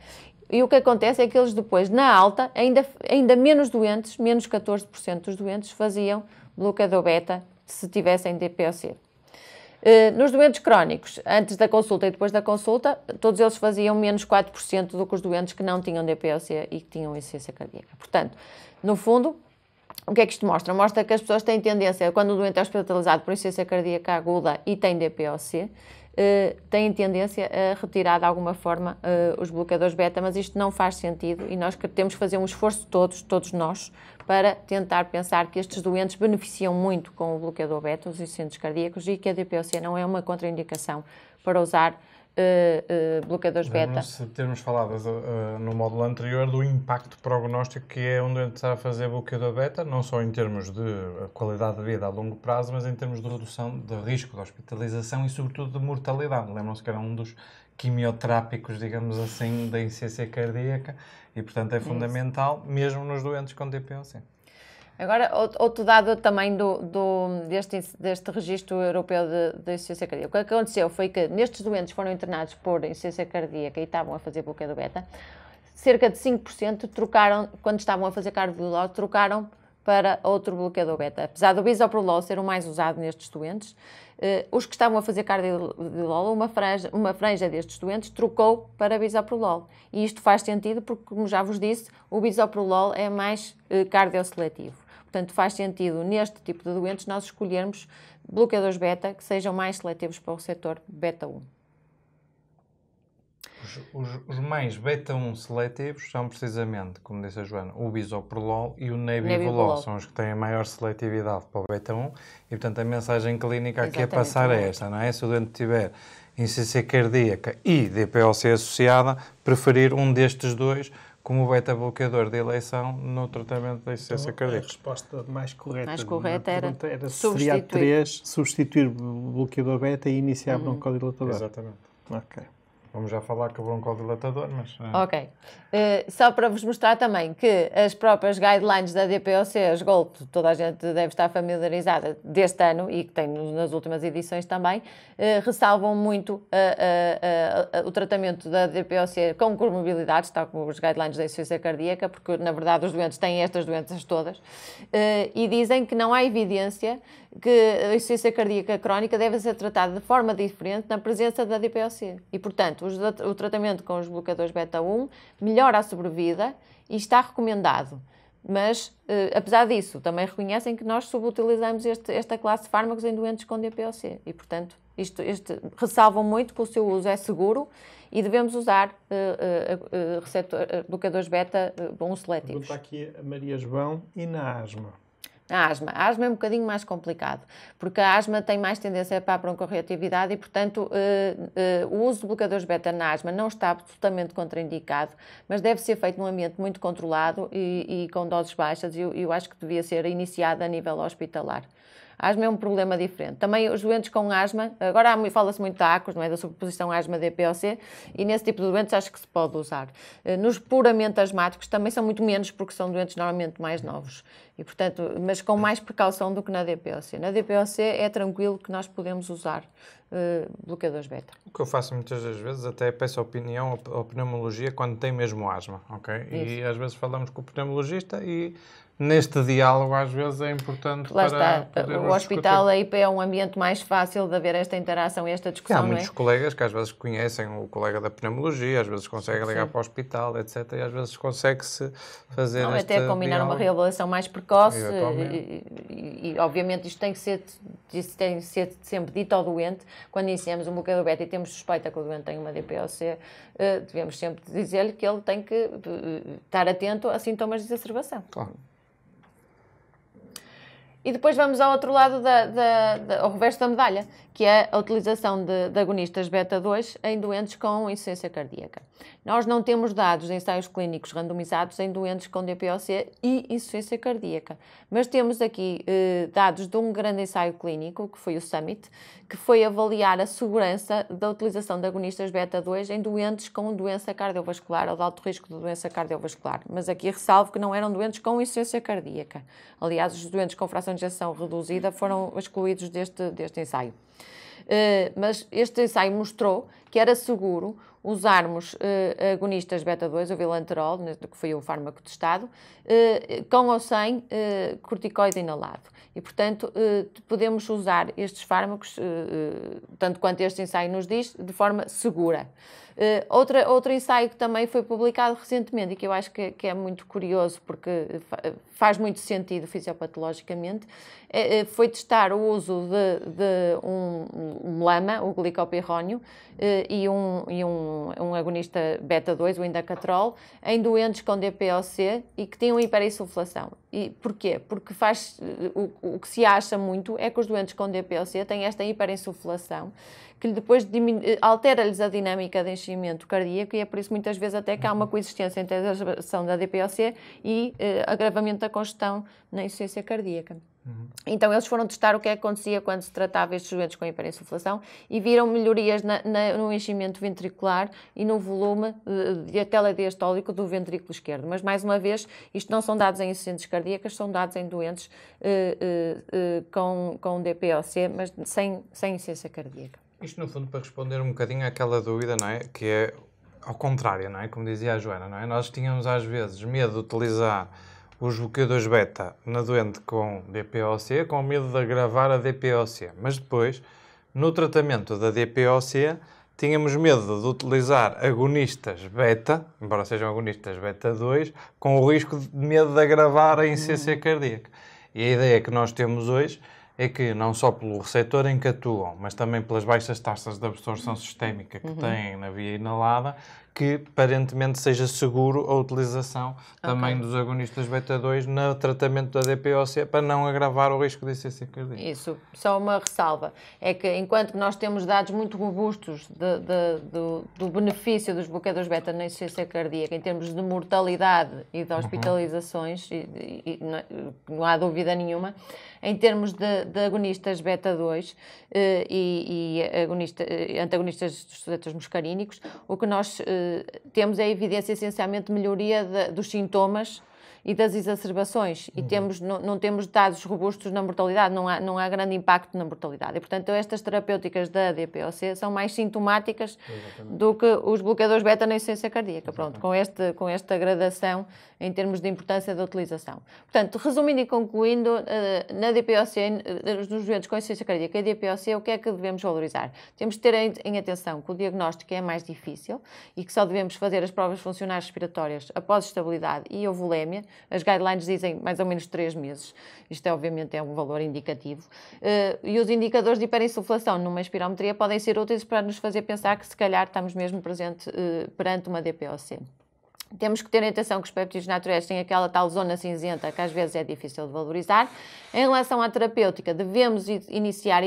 E o que acontece é que eles depois, na alta, ainda menos doentes, menos 14% dos doentes faziam bloqueador beta se tivessem DPOC. Nos doentes crónicos, antes da consulta e depois da consulta, todos eles faziam menos 4% do que os doentes que não tinham DPOC e que tinham insuficiência cardíaca. Portanto, no fundo, o que é que isto mostra? Mostra que as pessoas têm tendência, quando o doente é hospitalizado por insuficiência cardíaca aguda e tem DPOC, têm tendência a retirar de alguma forma os bloqueadores beta, mas isto não faz sentido e nós temos que fazer um esforço todos nós, para tentar pensar que estes doentes beneficiam muito com o bloqueador beta, os insuficientes cardíacos, e que a DPOC não é uma contraindicação para usar bloqueadores beta. Termos falado no módulo anterior do impacto prognóstico que é um doente estar a fazer bloqueador beta, não só em termos de qualidade de vida a longo prazo, mas em termos de redução de risco de hospitalização e sobretudo de mortalidade. Lembram-se que era um dos quimioterápicos, digamos assim, da insuficiência cardíaca e, portanto, é fundamental mesmo nos doentes com DPOC. Agora, outro dado também deste registro europeu de insuficiência cardíaca. O que aconteceu foi que nestes doentes foram internados por insuficiência cardíaca e estavam a fazer bloqueio beta, cerca de 5% trocaram, quando estavam a fazer cardiolol, trocaram para outro bloqueador beta. Apesar do bisoprolol ser o mais usado nestes doentes, os que estavam a fazer cardiolol, uma franja destes doentes trocou para bisoprolol. E isto faz sentido porque, como já vos disse, o bisoprolol é mais cardioseletivo. Portanto, faz sentido, neste tipo de doentes, nós escolhermos bloqueadores beta que sejam mais seletivos para o receptor beta-1. Os mais beta-1 seletivos são precisamente, como disse a Joana, o bisoprolol e o nebivolol. São os que têm a maior seletividade para o beta-1 e, portanto, a mensagem clínica aqui a passar é esta, não é? Se o doente tiver insuficiência cardíaca e DPOC associada, preferir um destes dois como beta-bloqueador de eleição no tratamento da insuficiência cardíaca. A resposta mais correta era seria 3, substituir bloqueador beta e iniciar broncodilatador. Exatamente. Ok. Vamos já falar com o broncodilatador, mas... Ok. Só para vos mostrar também que as próprias guidelines da DPOC, as GOLD, toda a gente deve estar familiarizada deste ano e que tem nas últimas edições também, ressalvam muito o tratamento da DPOC com comorbilidades, tal como os guidelines da insuficiência cardíaca, porque na verdade os doentes têm estas doenças todas, e dizem que não há evidência que a insuficiência cardíaca crónica deve ser tratada de forma diferente na presença da DPOC. E, portanto, o tratamento com os bloqueadores beta-1 melhora a sobrevida e está recomendado. Mas, apesar disso, também reconhecem que nós subutilizamos esta classe de fármacos em doentes com DPOC. E, portanto, ressalvam muito que o seu uso é seguro e devemos usar bloqueadores beta-1 seletivos. Pergunta aqui a Maria João, e na asma? A asma é um bocadinho mais complicado, porque a asma tem mais tendência para a broncorreatividade e, portanto, o uso de bloqueadores beta na asma não está absolutamente contraindicado, mas deve ser feito num ambiente muito controlado e com doses baixas, e eu acho que devia ser iniciado a nível hospitalar. A asma é um problema diferente. Também os doentes com asma, agora fala-se muito da ACOS, não é? Da sobreposição asma-DPOC, e nesse tipo de doentes acho que se pode usar. Nos puramente asmáticos também são muito menos, porque são doentes normalmente mais novos, e, portanto, mas com mais precaução do que na DPOC. Na DPOC é tranquilo que nós podemos usar bloqueadores beta. O que eu faço muitas das vezes, até peço opinião ao pneumologia quando tem mesmo asma, ok? Isso. E às vezes falamos com o pneumologista e neste diálogo às vezes é importante lá para está. O hospital aí é um ambiente mais fácil de haver esta interação e esta discussão, não é? Há muitos colegas que às vezes conhecem o colega da pneumologia, às vezes conseguem ligar para o hospital, etc. E às vezes consegue-se fazer até combinar diálogo. Uma reavaliação mais precoce e obviamente isto tem que ser sempre dito ao doente. Quando iniciamos um bloqueador beta e temos suspeita que o doente tem uma DPOC, devemos sempre dizer-lhe que ele tem que estar atento a sintomas de exacerbação. Claro. E depois vamos ao outro lado, ao reverso da medalha, que é a utilização de agonistas beta-2 em doentes com insuficiência cardíaca. Nós não temos dados de ensaios clínicos randomizados em doentes com DPOC e insuficiência cardíaca, mas temos aqui dados de um grande ensaio clínico, que foi o SUMMIT, que foi avaliar a segurança da utilização de agonistas beta-2 em doentes com doença cardiovascular ou de alto risco de doença cardiovascular. Mas aqui ressalvo que não eram doentes com insuficiência cardíaca. Aliás, os doentes com fração de ejeção reduzida foram excluídos deste ensaio. Mas este ensaio mostrou que era seguro usarmos agonistas beta-2, o vilanterol, que foi o fármaco testado, com ou sem corticoide inalado. E, portanto, podemos usar estes fármacos, tanto quanto este ensaio nos diz, de forma segura. Outro ensaio que também foi publicado recentemente e que eu acho que é muito curioso porque faz muito sentido fisiopatologicamente, foi testar o uso de um LAMA, o glicopirrónio, e um agonista beta-2, o indacatrol, em doentes com DPOC e que tinham hiperinsuflação. E porquê? Porque o que se acha muito é que os doentes com DPOC têm esta hiperinsuflação, que depois altera-lhes a dinâmica de enchimento cardíaco e é por isso muitas vezes até que há uma coexistência entre a exacerbação da DPOC e agravamento da congestão na insuficiência cardíaca. Então eles foram testar o que acontecia quando se tratava estes doentes com hiperinsuflação e viram melhorias no enchimento ventricular e no volume telediastólico do ventrículo esquerdo. Mas, mais uma vez, isto não são dados em insuficiências cardíacas, são dados em doentes com DPOC, mas sem insuficiência cardíaca. Isto, no fundo, para responder um bocadinho àquela dúvida, não é? Que é ao contrário, não é? Como dizia a Joana, não é? Nós tínhamos, às vezes, medo de utilizar os bloqueadores beta na doente com DPOC, com medo de agravar a DPOC. Mas depois, no tratamento da DPOC, tínhamos medo de utilizar agonistas beta, embora sejam agonistas beta-2, com o risco de medo de agravar a insuficiência cardíaca. E a ideia que nós temos hoje é que, não só pelo receptor em que atuam, mas também pelas baixas taxas de absorção sistémica que têm na via inalada, que aparentemente seja seguro a utilização também dos agonistas beta-2 no tratamento da DPOC para não agravar o risco de insuficiência cardíaca. Isso, só uma ressalva, é que enquanto nós temos dados muito robustos do benefício dos bloqueadores beta na insuficiência cardíaca em termos de mortalidade e de hospitalizações, e não há dúvida nenhuma, em termos de agonistas beta-2 e antagonistas dos receptores muscarínicos, o que nós temos é a evidência essencialmente de melhoria dos sintomas e das exacerbações e não temos dados robustos na mortalidade, não há grande impacto na mortalidade. E, portanto, estas terapêuticas da DPOC são mais sintomáticas do que os bloqueadores beta na insuficiência cardíaca. Pronto, com esta gradação em termos de importância da utilização. Portanto, resumindo e concluindo, na DPOC, nos doentes com insuficiência cardíaca e DPOC, o que é que devemos valorizar? Temos de ter em atenção que o diagnóstico é mais difícil e que só devemos fazer as provas funcionais respiratórias após estabilidade e ovulémia. As guidelines dizem mais ou menos 3 meses. Isto, obviamente, é um valor indicativo. E os indicadores de hiperinsuflação numa espirometria podem ser úteis para nos fazer pensar que, se calhar, estamos mesmo perante uma DPOC. Temos que ter em atenção que os péptidos naturais têm aquela tal zona cinzenta que às vezes é difícil de valorizar. Em relação à terapêutica, devemos iniciar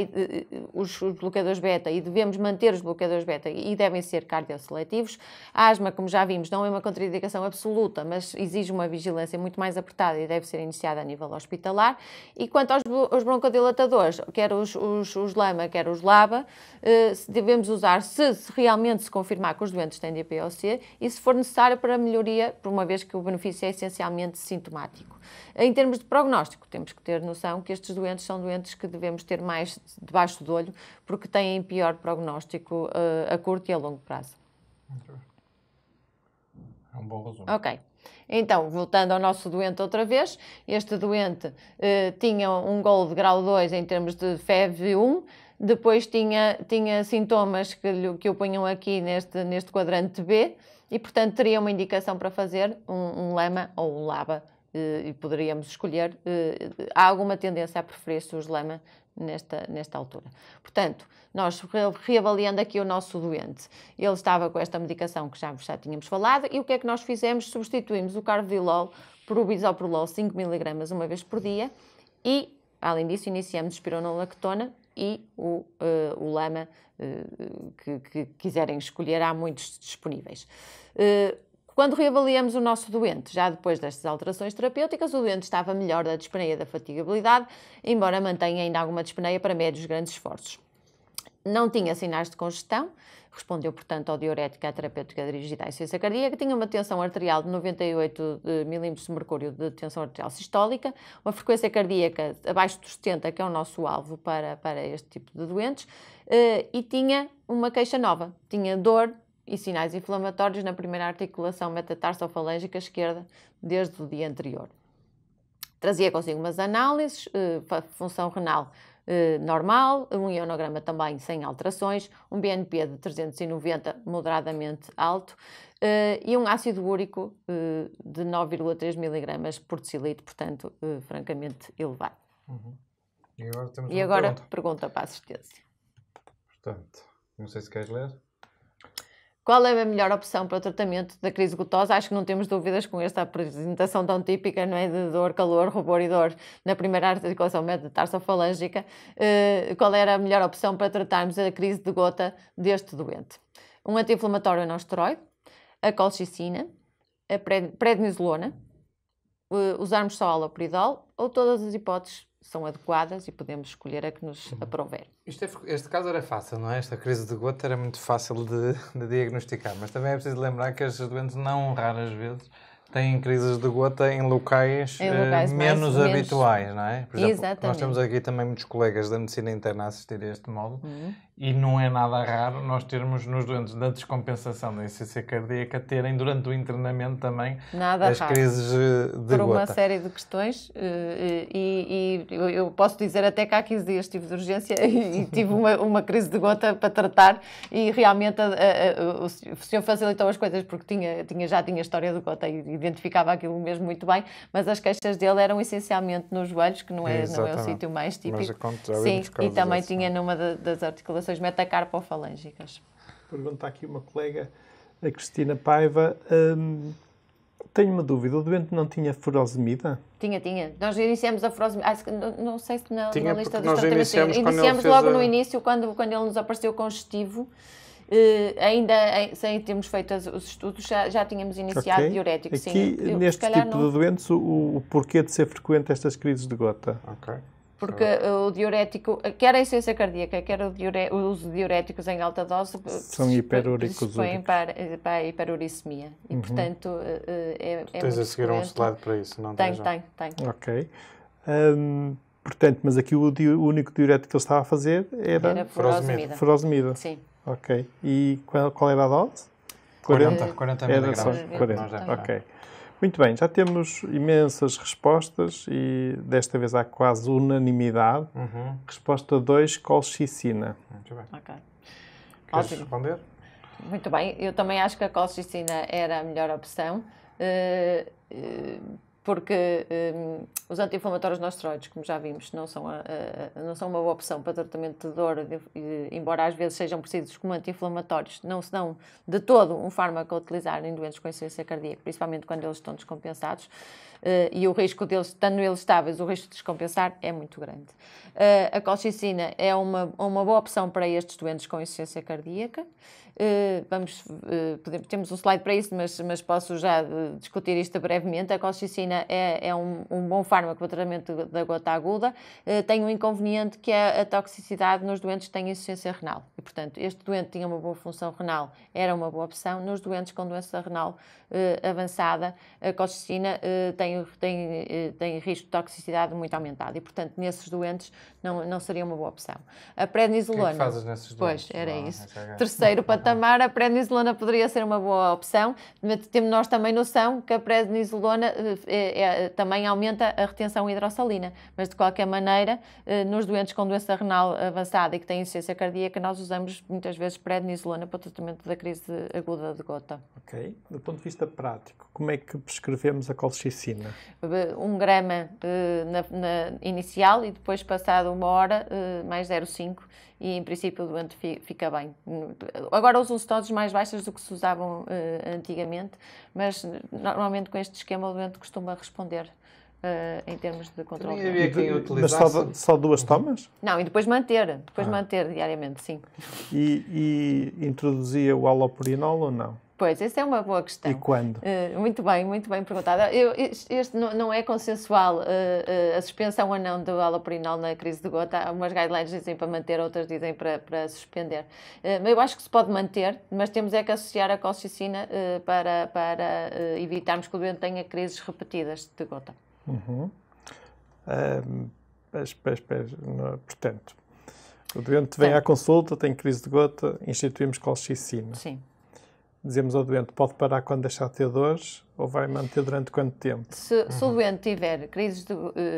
os bloqueadores beta e devemos manter os bloqueadores beta e devem ser cardioseletivos. A asma, como já vimos, não é uma contraindicação absoluta, mas exige uma vigilância muito mais apertada e deve ser iniciada a nível hospitalar. E quanto aos broncodilatadores, quer os LAMA, quer os LABA, devemos usar se realmente se confirmar que os doentes têm DPOC e se for necessário para melhoria, por uma vez que o benefício é essencialmente sintomático. Em termos de prognóstico, temos que ter noção que estes doentes são doentes que devemos ter mais debaixo do olho, porque têm pior prognóstico a curto e a longo prazo. É um bom resumo. Ok. Então, voltando ao nosso doente outra vez, este doente tinha um golo de grau 2 em termos de FEV1, depois tinha sintomas que o punham aqui neste quadrante B, e, portanto, teria uma indicação para fazer um LAMA ou um LABA, e poderíamos escolher. Há alguma tendência a preferir-se os LAMA nesta altura. Portanto, nós reavaliando aqui o nosso doente, ele estava com esta medicação que já tínhamos falado, e o que é que nós fizemos? Substituímos o carvedilol por o bisoprolol 5 mg uma vez por dia, e Além disso, iniciamos espironolactona e o lama que quiserem escolher, há muitos disponíveis. Quando reavaliamos o nosso doente, já depois destas alterações terapêuticas, o doente estava melhor da dispneia e da fatigabilidade, embora mantenha ainda alguma dispneia para médios grandes esforços. Não tinha sinais de congestão, respondeu, portanto, ao diurético e à terapêutica dirigida à insuficiência cardíaca, tinha uma tensão arterial de 98 mm de mercúrio de tensão arterial sistólica, uma frequência cardíaca abaixo dos 70, que é o nosso alvo para este tipo de doentes, e tinha uma queixa nova, tinha dor e sinais inflamatórios na primeira articulação metatarsofalangica esquerda desde o dia anterior. Trazia consigo umas análises, função renal normal, um ionograma também sem alterações, um BNP de 390 moderadamente alto e um ácido úrico de 9,3 mg por decilitro, portanto, francamente elevado. E agora pergunta para a assistência. Portanto, não sei se queres ler. Qual é a melhor opção para o tratamento da crise gotosa? Acho que não temos dúvidas com esta apresentação tão típica, não é? De dor, calor, rubor e dor na primeira articulação metatarsofalangica. Qual era a melhor opção para tratarmos a crise de gota deste doente? Um anti-inflamatório não esteroide, a colchicina, a prednisolona, usarmos só haloperidol ou todas as hipóteses são adequadas e podemos escolher a que nos aprouver. Este caso era fácil, não é? Esta crise de gota era muito fácil de diagnosticar, mas também é preciso lembrar que estes doentes, não raras vezes, têm crises de gota em locais menos habituais, não é? Por exemplo, exatamente. Nós temos aqui também muitos colegas da medicina interna a assistir a este módulo e não é nada raro nós termos nos doentes da descompensação da insuficiência cardíaca terem durante o internamento também as crises de gota. Por uma série de questões e eu posso dizer até que há 15 dias estive de urgência e tive uma crise de gota para tratar e realmente o senhor facilitou as coisas porque já tinha história de gota e identificava aquilo mesmo muito bem, mas as queixas dele eram essencialmente nos joelhos, que não é o sítio mais típico. Sim, e também tinha numa das articulações metacarpofalângicas. Pergunta aqui uma colega, a Cristina Paiva, tenho uma dúvida, o doente não tinha furosemida? Tinha. Nós iniciamos a furosemida, não sei se na lista dos tratamentos. Iniciamos logo no início, quando ele nos apareceu congestivo. Ainda sem termos feito os estudos, já tínhamos iniciado diuréticos. Aqui, neste tipo de doentes, o porquê de ser frequente estas crises de gota? Porque o diurético, quer a insuficiência cardíaca, quer o uso de diuréticos em alta dose, são hiperúricos para a hiperuricemia. E, portanto, tens a seguir um slide para isso, não tens? Tem. Ok. Portanto, mas aqui o único diurético que ele estava a fazer era furosemida. Sim. Ok. E qual era a dose? 40 era miligramas. só 40. Ok. Muito bem, já temos imensas respostas e desta vez há quase unanimidade. Resposta 2, colchicina. Muito bem. Ok. Queres responder? Muito bem. Eu também acho que a colchicina era a melhor opção. Porque os anti-inflamatórios não esteroides, como já vimos, não são uma boa opção para tratamento de dor, embora às vezes sejam precisos como anti-inflamatórios, não se dão de todo um fármaco a utilizar em doentes com insuficiência cardíaca, principalmente quando eles estão descompensados, e o risco deles, estando eles estáveis, o risco de descompensar é muito grande. A colchicina é uma boa opção para estes doentes com insuficiência cardíaca. Temos um slide para isso, mas posso já discutir isto brevemente. A colchicina é um bom fármaco para o tratamento da gota aguda. Tem um inconveniente que é a toxicidade nos doentes que têm insuficiência renal. E, portanto, este doente tinha uma boa função renal, era uma boa opção. Nos doentes com doença renal avançada, a colchicina tem risco de toxicidade muito aumentado. E, portanto, nesses doentes não seria uma boa opção. A prednisolona... O que fazes nesses doentes? Pois, era isso. Terceiro patamar, a prednisolona poderia ser uma boa opção. Temos nós também noção que a prednisolona também aumenta a retenção hidrossalina, mas de qualquer maneira, nos doentes com doença renal avançada e que têm insuficiência cardíaca, nós usamos muitas vezes prednisolona para o tratamento da crise aguda de gota. Ok. Do ponto de vista prático, como é que prescrevemos a colchicina? 1 grama na inicial e depois, passado 1 hora, mais 0,5 e em princípio o doente fica bem. Agora usam-se doses mais baixas do que se usavam antigamente, mas normalmente com este esquema o doente costuma responder em termos de controle. Também havia quem utilizasse... Mas só 2 tomas? Não, e depois manter diariamente, sim. E introduzia o halopurinol ou não? Pois, essa é uma boa questão. E quando? Muito bem perguntado. Este não é consensual, a suspensão ou não do halopurinol na crise de gota. Há umas guidelines dizem para manter, outras dizem para suspender. Mas eu acho que se pode manter, mas temos é que associar a colchicina para evitarmos que o doente tenha crises repetidas de gota. Portanto, o doente vem à consulta, tem crise de gota, instituímos colchicina. Sim. Dizemos ao doente, pode parar quando deixar de ter dores ou vai manter durante quanto tempo? Se o doente tiver crises,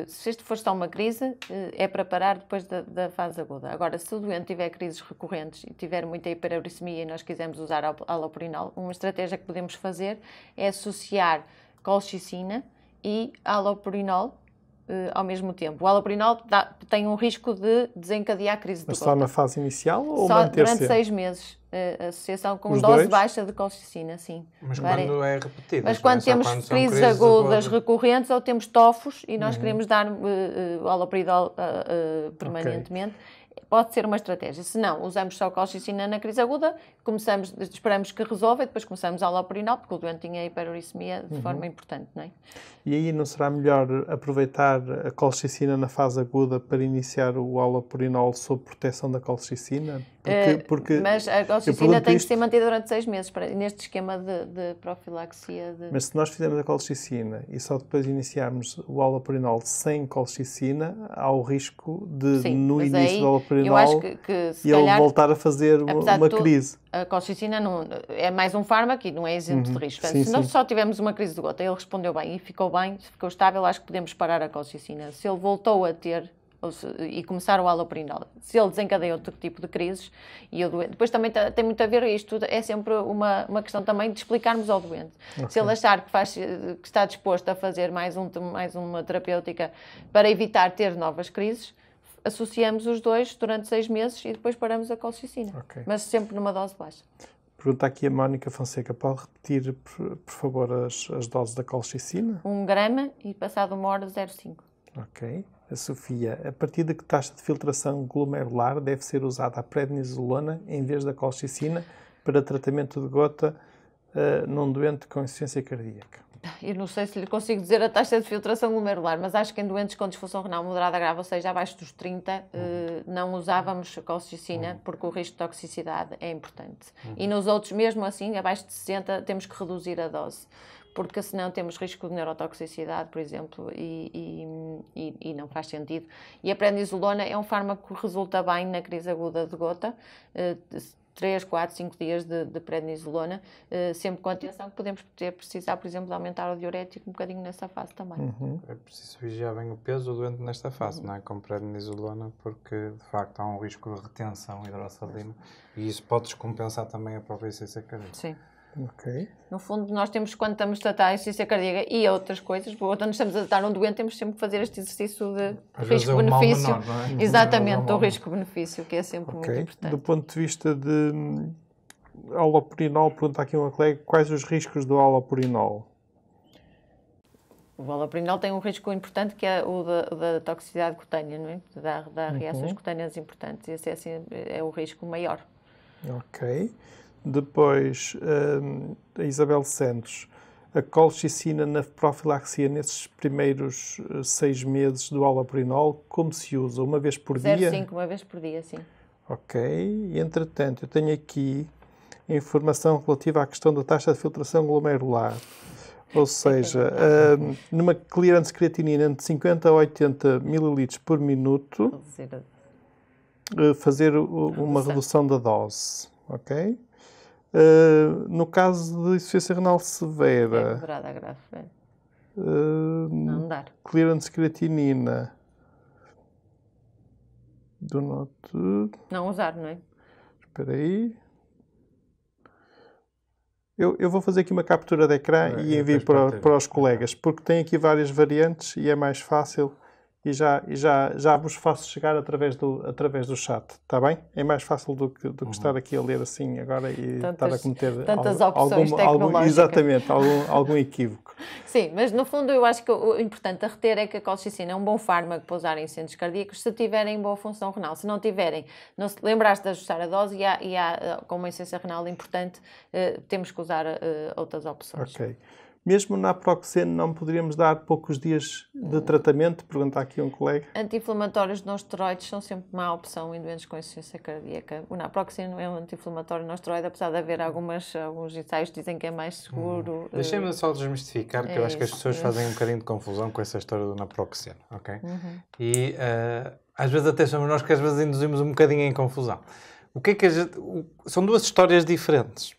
se isto for só uma crise, é para parar depois da fase aguda. Agora, se o doente tiver crises recorrentes e tiver muita hiperuricemia e nós quisermos usar halopurinol, uma estratégia que podemos fazer é associar colchicina e halopurinol ao mesmo tempo. O halopurinol tem um risco de desencadear crise de gota. Mas só na fase inicial ou só manter-se? Durante 6 meses. A associação com Os dose dois? baixa de colchicina, sim. Mas quando é repetido? Mas quando temos crises agudas recorrentes ou temos tofos e nós queremos dar o halopurinol permanentemente, pode ser uma estratégia. Se não, usamos só colchicina na crise aguda, esperamos que resolva e depois começamos a halopurinol, porque o doente tinha hiperuricemia de forma importante, não é? E aí não será melhor aproveitar a colchicina na fase aguda para iniciar o halopurinol sob proteção da colchicina? Mas a colchicina tem que ser mantida durante 6 meses, neste esquema de profilaxia. Mas se nós fizermos a colchicina e só depois iniciarmos o halopurinol sem colchicina, há o risco de, no início do halopurinol, eu acho que se ele calhar, voltar a fazer uma crise. A colchicina é mais um fármaco e não é isento de risco. Se nós só tivermos uma crise de gota, ele respondeu bem e ficou estável, acho que podemos parar a colchicina. Se ele voltou a ter e começar o halopurinol, se ele desencadeia outro tipo de crises, e o doente, depois também tem muito a ver, isto é sempre uma questão também de explicarmos ao doente. Se ele achar que está disposto a fazer mais uma terapêutica para evitar ter novas crises, associamos os dois durante 6 meses e depois paramos a colchicina. Mas sempre numa dose baixa. Pergunta aqui a Mónica Fonseca, pode repetir, por favor, as doses da colchicina? 1 grama e passado 1 hora 0,5. Ok. A Sofia, a partir de que taxa de filtração glomerular deve ser usada a prednisolona em vez da colchicina para tratamento de gota num doente com insuficiência cardíaca? Eu não sei se lhe consigo dizer a taxa de filtração glomerular, mas acho que em doentes com disfunção renal moderada grave, ou seja, abaixo dos 30, não usávamos a colchicina, porque o risco de toxicidade é importante. E nos outros, mesmo assim, abaixo de 60, temos que reduzir a dose, porque senão temos risco de neurotoxicidade, por exemplo, e não faz sentido. E a prednisolona é um fármaco que resulta bem na crise aguda de gota, 3, 4, 5 dias de prednisolona, sempre com atenção que podemos precisar, por exemplo, de aumentar o diurético um bocadinho nessa fase também. É preciso vigiar bem o peso do doente nesta fase, não é? Com prednisolona, porque de facto há um risco de retenção hidrossalina e isso pode descompensar também a própria insuficiência cardíaca. Sim. Ok. No fundo, nós temos, quando estamos a tratar a insuficiência cardíaca e outras coisas, quando estamos a tratar um doente, temos sempre que fazer este exercício de risco-benefício. É? Exatamente, o risco-benefício, que é sempre muito importante. Do ponto de vista de halopurinol, pergunta aqui uma colega, quais os riscos do halopurinol? O halopurinol tem um risco importante, que é o da toxicidade cutânea, não é? Dá reações cutâneas importantes. Esse é o risco maior. Ok. Depois, a Isabel Santos, a colchicina na profilaxia nesses primeiros 6 meses do halopurinol, como se usa? Uma vez por dia? 0,5, uma vez por dia, sim. Ok. E, entretanto, eu tenho aqui a informação relativa à questão da taxa de filtração glomerular. Ou seja, numa clearance creatinina entre 50 a 80 ml por minuto, fazer uma redução da dose. Ok? No caso de insuficiência renal severa, moderada grave, não dar. Clearance creatinina, não usar, não é? Espera aí. Eu vou fazer aqui uma captura de ecrã e envio para os colegas, porque tem aqui várias variantes e é mais fácil. E já vos faço chegar através do chat, está bem? É mais fácil do que estar aqui a ler assim agora e estar a cometer tantas opções tecnológicas. Exatamente, algum equívoco. Sim, mas no fundo eu acho que o importante a reter é que a colchicina é um bom fármaco para usar em insuficientes cardíacos se tiverem boa função renal. Se não tiverem, não se lembraste de ajustar a dose e há com uma insuficiência renal importante, temos que usar outras opções. Ok. Mesmo na naproxeno não poderíamos dar poucos dias de tratamento? Pergunta aqui um colega. Anti-inflamatórios não esteroides são sempre má opção em doentes com insuficiência cardíaca. O naproxeno é um anti-inflamatório não esteroide, apesar de haver alguns ensaios que dizem que é mais seguro. Deixem-me só desmistificar, que eu acho que as pessoas fazem um bocadinho de confusão com essa história do naproxeno, ok? E às vezes até somos nós que às vezes induzimos um bocadinho em confusão. O que é que são duas histórias diferentes.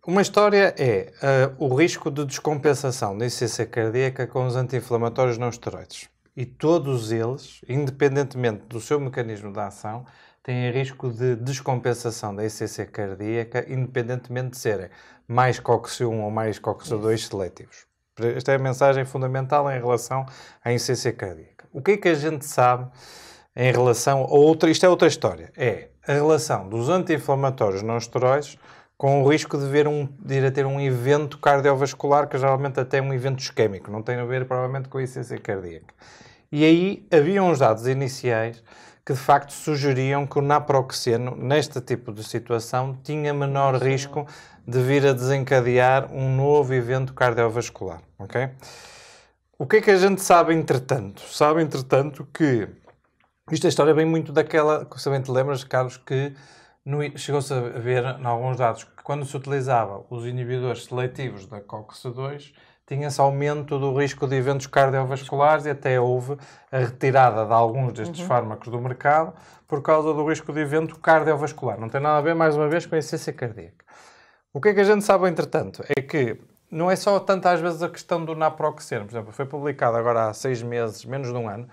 Uma história é o risco de descompensação da insuficiência cardíaca com os anti-inflamatórios não esteroides. E todos eles, independentemente do seu mecanismo de ação, têm risco de descompensação da insuficiência cardíaca, independentemente de serem mais COX-1 ou mais COX-2 seletivos. Esta é a mensagem fundamental em relação à insuficiência cardíaca. O que é que a gente sabe em relação a outra... Isto é outra história. É a relação dos anti-inflamatórios não esteroides com o risco de ir a ter um evento cardiovascular, que geralmente até é um evento isquémico, não tem a ver provavelmente com a insuficiência cardíaca. E aí havia uns dados iniciais que de facto sugeriam que o naproxeno, neste tipo de situação, tinha menor risco de vir a desencadear um novo evento cardiovascular. Okay? O que é que a gente sabe entretanto? Sabe entretanto que isto a história vem muito daquela, que também te lembras, Carlos, que chegou-se a ver em alguns dados que quando se utilizava os inibidores seletivos da COX-2 tinha-se aumento do risco de eventos cardiovasculares e até houve a retirada de alguns destes fármacos do mercado por causa do risco de evento cardiovascular. Não tem nada a ver, mais uma vez, com a insuficiência cardíaca. O que é que a gente sabe, entretanto, é que não é só tanto às vezes a questão do naproxeno. Por exemplo, foi publicado agora há 6 meses, menos de um ano,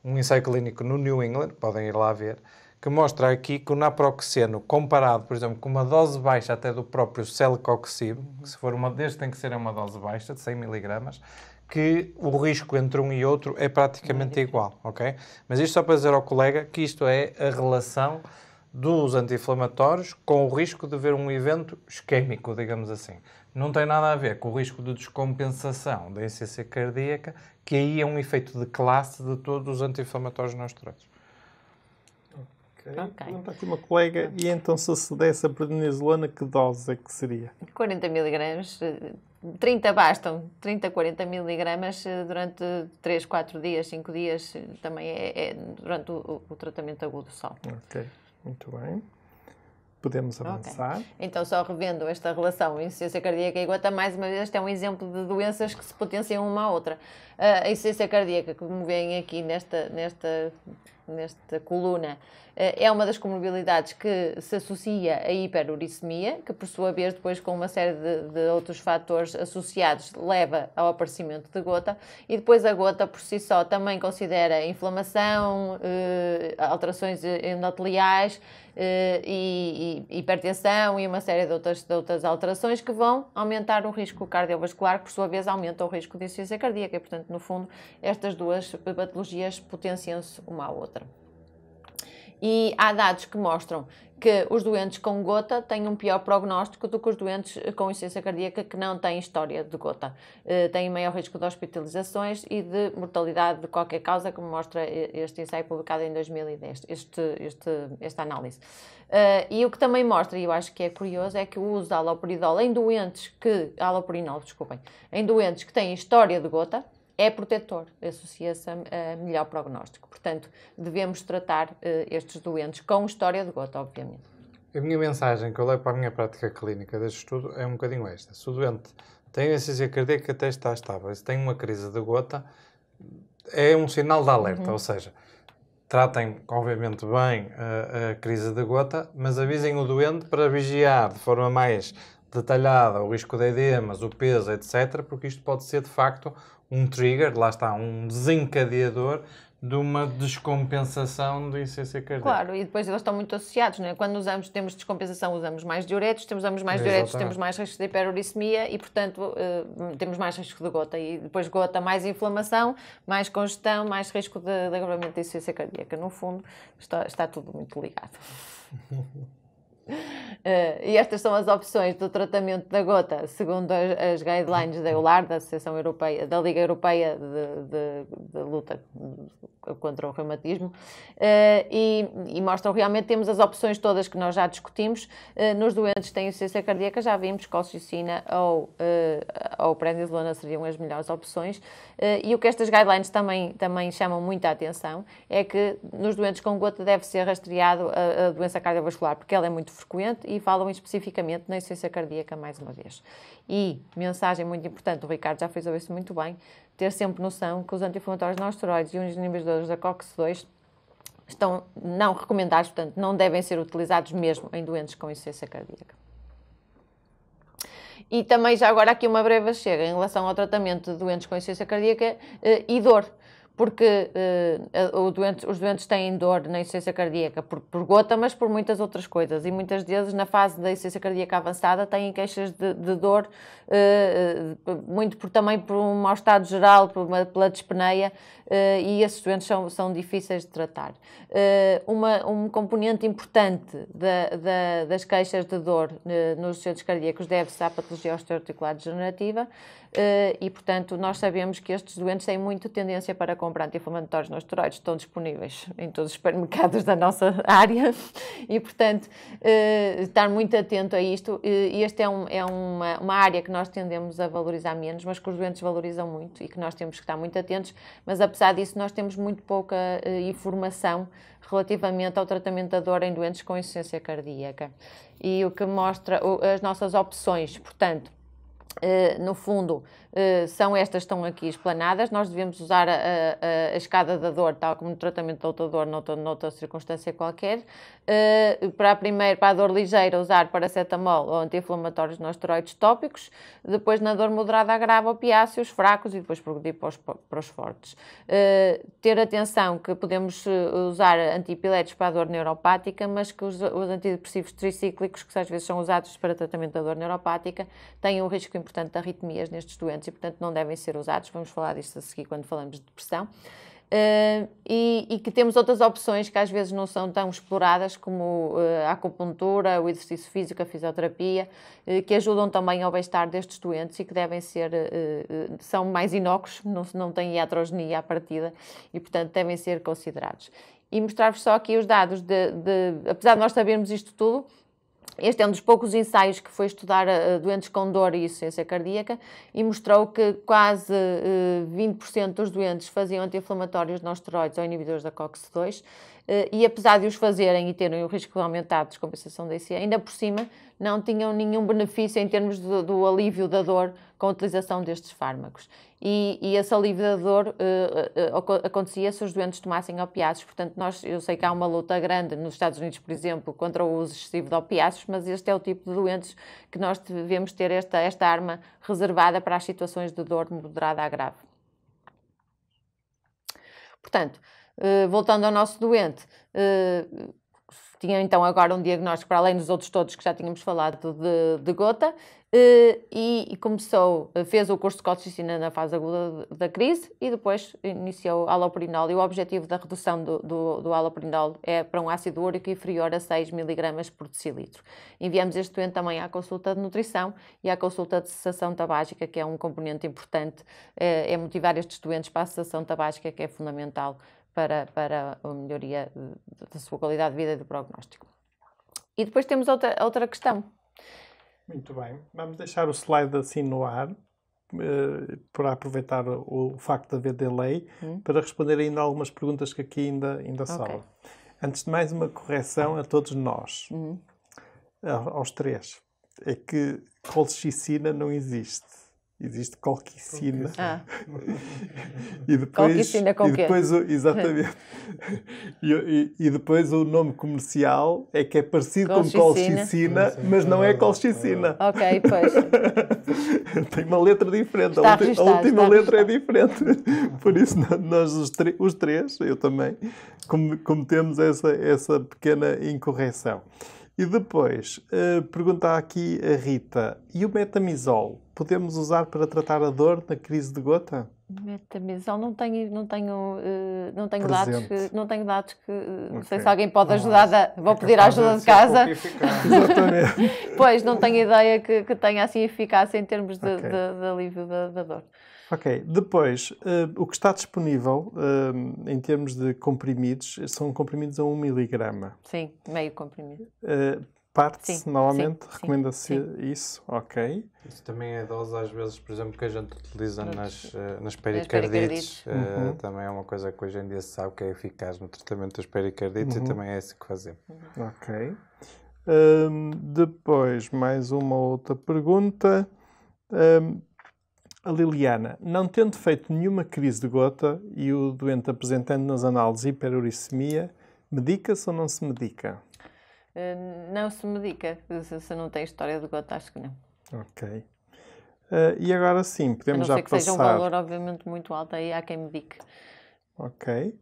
um ensaio clínico no New England, podem ir lá ver, que mostra aqui que o naproxeno, comparado, por exemplo, com uma dose baixa até do próprio celecoxib, que se for desde tem que ser uma dose baixa, de 100 mg, que o risco entre um e outro é praticamente igual, ok? Mas isto só para dizer ao colega que isto é a relação dos anti-inflamatórios com o risco de haver um evento isquémico, digamos assim. Não tem nada a ver com o risco de descompensação da insuficiência cardíaca, que aí é um efeito de classe de todos os anti-inflamatórios não esteroides. Pergunta aqui uma colega, e então se se desse a prednisolona, que dose é que seria? 40 mg, 30 bastam, 30, 40 mg durante 3, 4 dias, 5 dias, também é durante o tratamento agudo só. Ok, muito bem. Podemos avançar. Okay. Então, só revendo esta relação insuficiência cardíaca e gota, mais uma vez, este é um exemplo de doenças que se potenciam uma à outra. A insuficiência cardíaca, que me veem aqui nesta coluna, é uma das comorbilidades que se associa à hiperuricemia, que por sua vez, depois com uma série de outros fatores associados, leva ao aparecimento de gota, e depois a gota por si só também considera inflamação, alterações endoteliais, e hipertensão e uma série de outras alterações que vão aumentar o risco cardiovascular, que por sua vez aumenta o risco de insuficiência cardíaca, e portanto, no fundo, estas duas patologias potenciam-se uma à outra. E há dados que mostram que os doentes com gota têm um pior prognóstico do que os doentes com insuficiência cardíaca que não têm história de gota. Têm maior risco de hospitalizações e de mortalidade de qualquer causa, como mostra este ensaio publicado em 2010, esta análise. E o que também mostra, e eu acho que é curioso, é que o uso de haloperidol em doentes em doentes que têm história de gota, é protetor, associa-se a melhor prognóstico. Portanto, devemos tratar estes doentes com história de gota, obviamente. A minha mensagem que eu levo para a minha prática clínica deste estudo é um bocadinho esta. Se o doente tem insuficiência cardíaca, até está estável, se tem uma crise de gota, é um sinal de alerta, ou seja, tratem, obviamente, bem a crise de gota, mas avisem o doente para vigiar de forma mais detalhada o risco de edemas, o peso, etc., porque isto pode ser, de facto, um trigger, lá está, um desencadeador de uma descompensação de insuficiência cardíaca. Claro, e depois eles estão muito associados, não é? Quando temos descompensação, usamos mais diuréticos, temos mais risco de hiperuricemia e, portanto, temos mais risco de gota. E depois gota, mais inflamação, mais congestão, mais risco de agravamento da insuficiência cardíaca. No fundo, está tudo muito ligado. E estas são as opções do tratamento da gota, segundo as guidelines da EULAR, da Associação Europeia, da Liga Europeia de Luta contra o Reumatismo, e mostram realmente, temos as opções todas que nós já discutimos. Nos doentes que têm insuficiência cardíaca, já vimos que colchicina ou prednisolona seriam as melhores opções. E o que estas guidelines também chamam muita atenção é que nos doentes com gota deve ser rastreado a doença cardiovascular, porque ela é muito frequente, e falam especificamente na insuficiência cardíaca mais uma vez. E, mensagem muito importante, o Ricardo já frisou isso muito bem, ter sempre noção que os anti-inflamatórios não esteroides e os inibidores da COX-2 estão não recomendados, portanto, não devem ser utilizados mesmo em doentes com insuficiência cardíaca. E também, já agora, aqui uma breve chega em relação ao tratamento de doentes com insuficiência cardíaca e dor. Porque os doentes têm dor na insuficiência cardíaca por gota, mas por muitas outras coisas. E muitas vezes, na fase da insuficiência cardíaca avançada, têm queixas de dor, muito também por um mau estado geral, pela dispneia, e esses doentes são difíceis de tratar. Um componente importante das queixas de dor nos doentes cardíacos deve-se à patologia osteoarticular degenerativa, e, portanto, nós sabemos que estes doentes têm muita tendência para comprar anti-inflamatórios não esteroides, estão disponíveis em todos os supermercados da nossa área, e, portanto, estar muito atento a isto. Esta é uma área que nós tendemos a valorizar menos, mas que os doentes valorizam muito e que nós temos que estar muito atentos, mas, apesar disso, nós temos muito pouca informação relativamente ao tratamento da dor em doentes com insuficiência cardíaca. E o que mostra as nossas opções, portanto, no fundo, são estas que estão aqui explanadas. Nós devemos usar a escada da dor, tal como no tratamento de outra dor, noutra circunstância qualquer. Para a dor ligeira, usar paracetamol ou anti-inflamatórios não esteroides tópicos. Depois, na dor moderada a grave, opiáceos fracos, e depois progredir para os fortes. Ter atenção que podemos usar antipiléticos para a dor neuropática, mas que os antidepressivos tricíclicos, que às vezes são usados para tratamento da dor neuropática, têm um risco importante de arritmias nestes doentes e, portanto, não devem ser usados. Vamos falar disto a seguir quando falamos de depressão. E que temos outras opções que às vezes não são tão exploradas, como a acupuntura, o exercício físico, a fisioterapia, que ajudam também ao bem-estar destes doentes e que são mais inócuos, não têm iatrogenia à partida e, portanto, devem ser considerados. E mostrar-vos só aqui os dados apesar de nós sabermos isto tudo, este é um dos poucos ensaios que foi estudar doentes com dor e insuficiência cardíaca, e mostrou que quase 20% dos doentes faziam anti-inflamatórios não esteroides ou inibidores da COX-2, e apesar de os fazerem e terem o risco aumentado de descompensação da ICA, ainda por cima não tinham nenhum benefício em termos do alívio da dor com a utilização destes fármacos. E esse alívio da dor acontecia se os doentes tomassem opiáceos. Portanto, eu sei que há uma luta grande nos Estados Unidos, por exemplo, contra o uso excessivo de opiáceos, mas este é o tipo de doentes que nós devemos ter esta arma reservada para as situações de dor moderada a grave. Portanto, voltando ao nosso doente, tinha então agora um diagnóstico, para além dos outros todos que já tínhamos falado, de gota, e fez o curso de colchicina na fase aguda da crise e depois iniciou allopurinol. E o objetivo da redução do allopurinol é para um ácido úrico inferior a 6 mg por decilitro. Enviamos este doente também à consulta de nutrição e à consulta de cessação tabágica, que é um componente importante, é motivar estes doentes para a cessação tabágica, que é fundamental para a melhoria da sua qualidade de vida e do prognóstico. E depois temos outra questão. Muito bem. Vamos deixar o slide assim no ar, para aproveitar o facto de haver delay, para responder ainda algumas perguntas que aqui ainda sobram. Antes de mais, uma correção a todos nós, aos três. É que colchicina não existe. Existe colchicina. E depois, colchicina com quê? Exatamente. E depois o nome comercial é que é parecido com colchicina, mas não é colchicina. Ok, pois. Tem uma letra diferente. A última letra é diferente. Por isso, nós os três, eu também, cometemos essa pequena incorreção. E depois, pergunta aqui a Rita, e o metamizol, podemos usar para tratar a dor na crise de gota? Metamizol, não tenho dados que não sei se alguém pode ajudar, vou pedir a ajuda de casa. Exatamente. Pois, não tenho ideia que tenha assim eficácia em termos de alívio da dor. Ok, depois, o que está disponível em termos de comprimidos, são comprimidos a 1 miligrama. Sim, meio comprimido. Parte-se, normalmente, recomenda-se isso, ok. Isso também é dose, às vezes, por exemplo, que a gente utiliza nas pericardites. Também é uma coisa que hoje em dia se sabe que é eficaz no tratamento das pericardites e também é isso que fazemos. Ok. Depois, mais uma outra pergunta. A Liliana, não tendo feito nenhuma crise de gota e o doente apresentando nas análises hiperuricemia, medica-se ou não se medica? Não se medica. Se não tem história de gota, acho que não. Ok. E agora sim, podemos já passar... A não ser que seja um valor, obviamente, muito alto, aí há quem medique. Ok.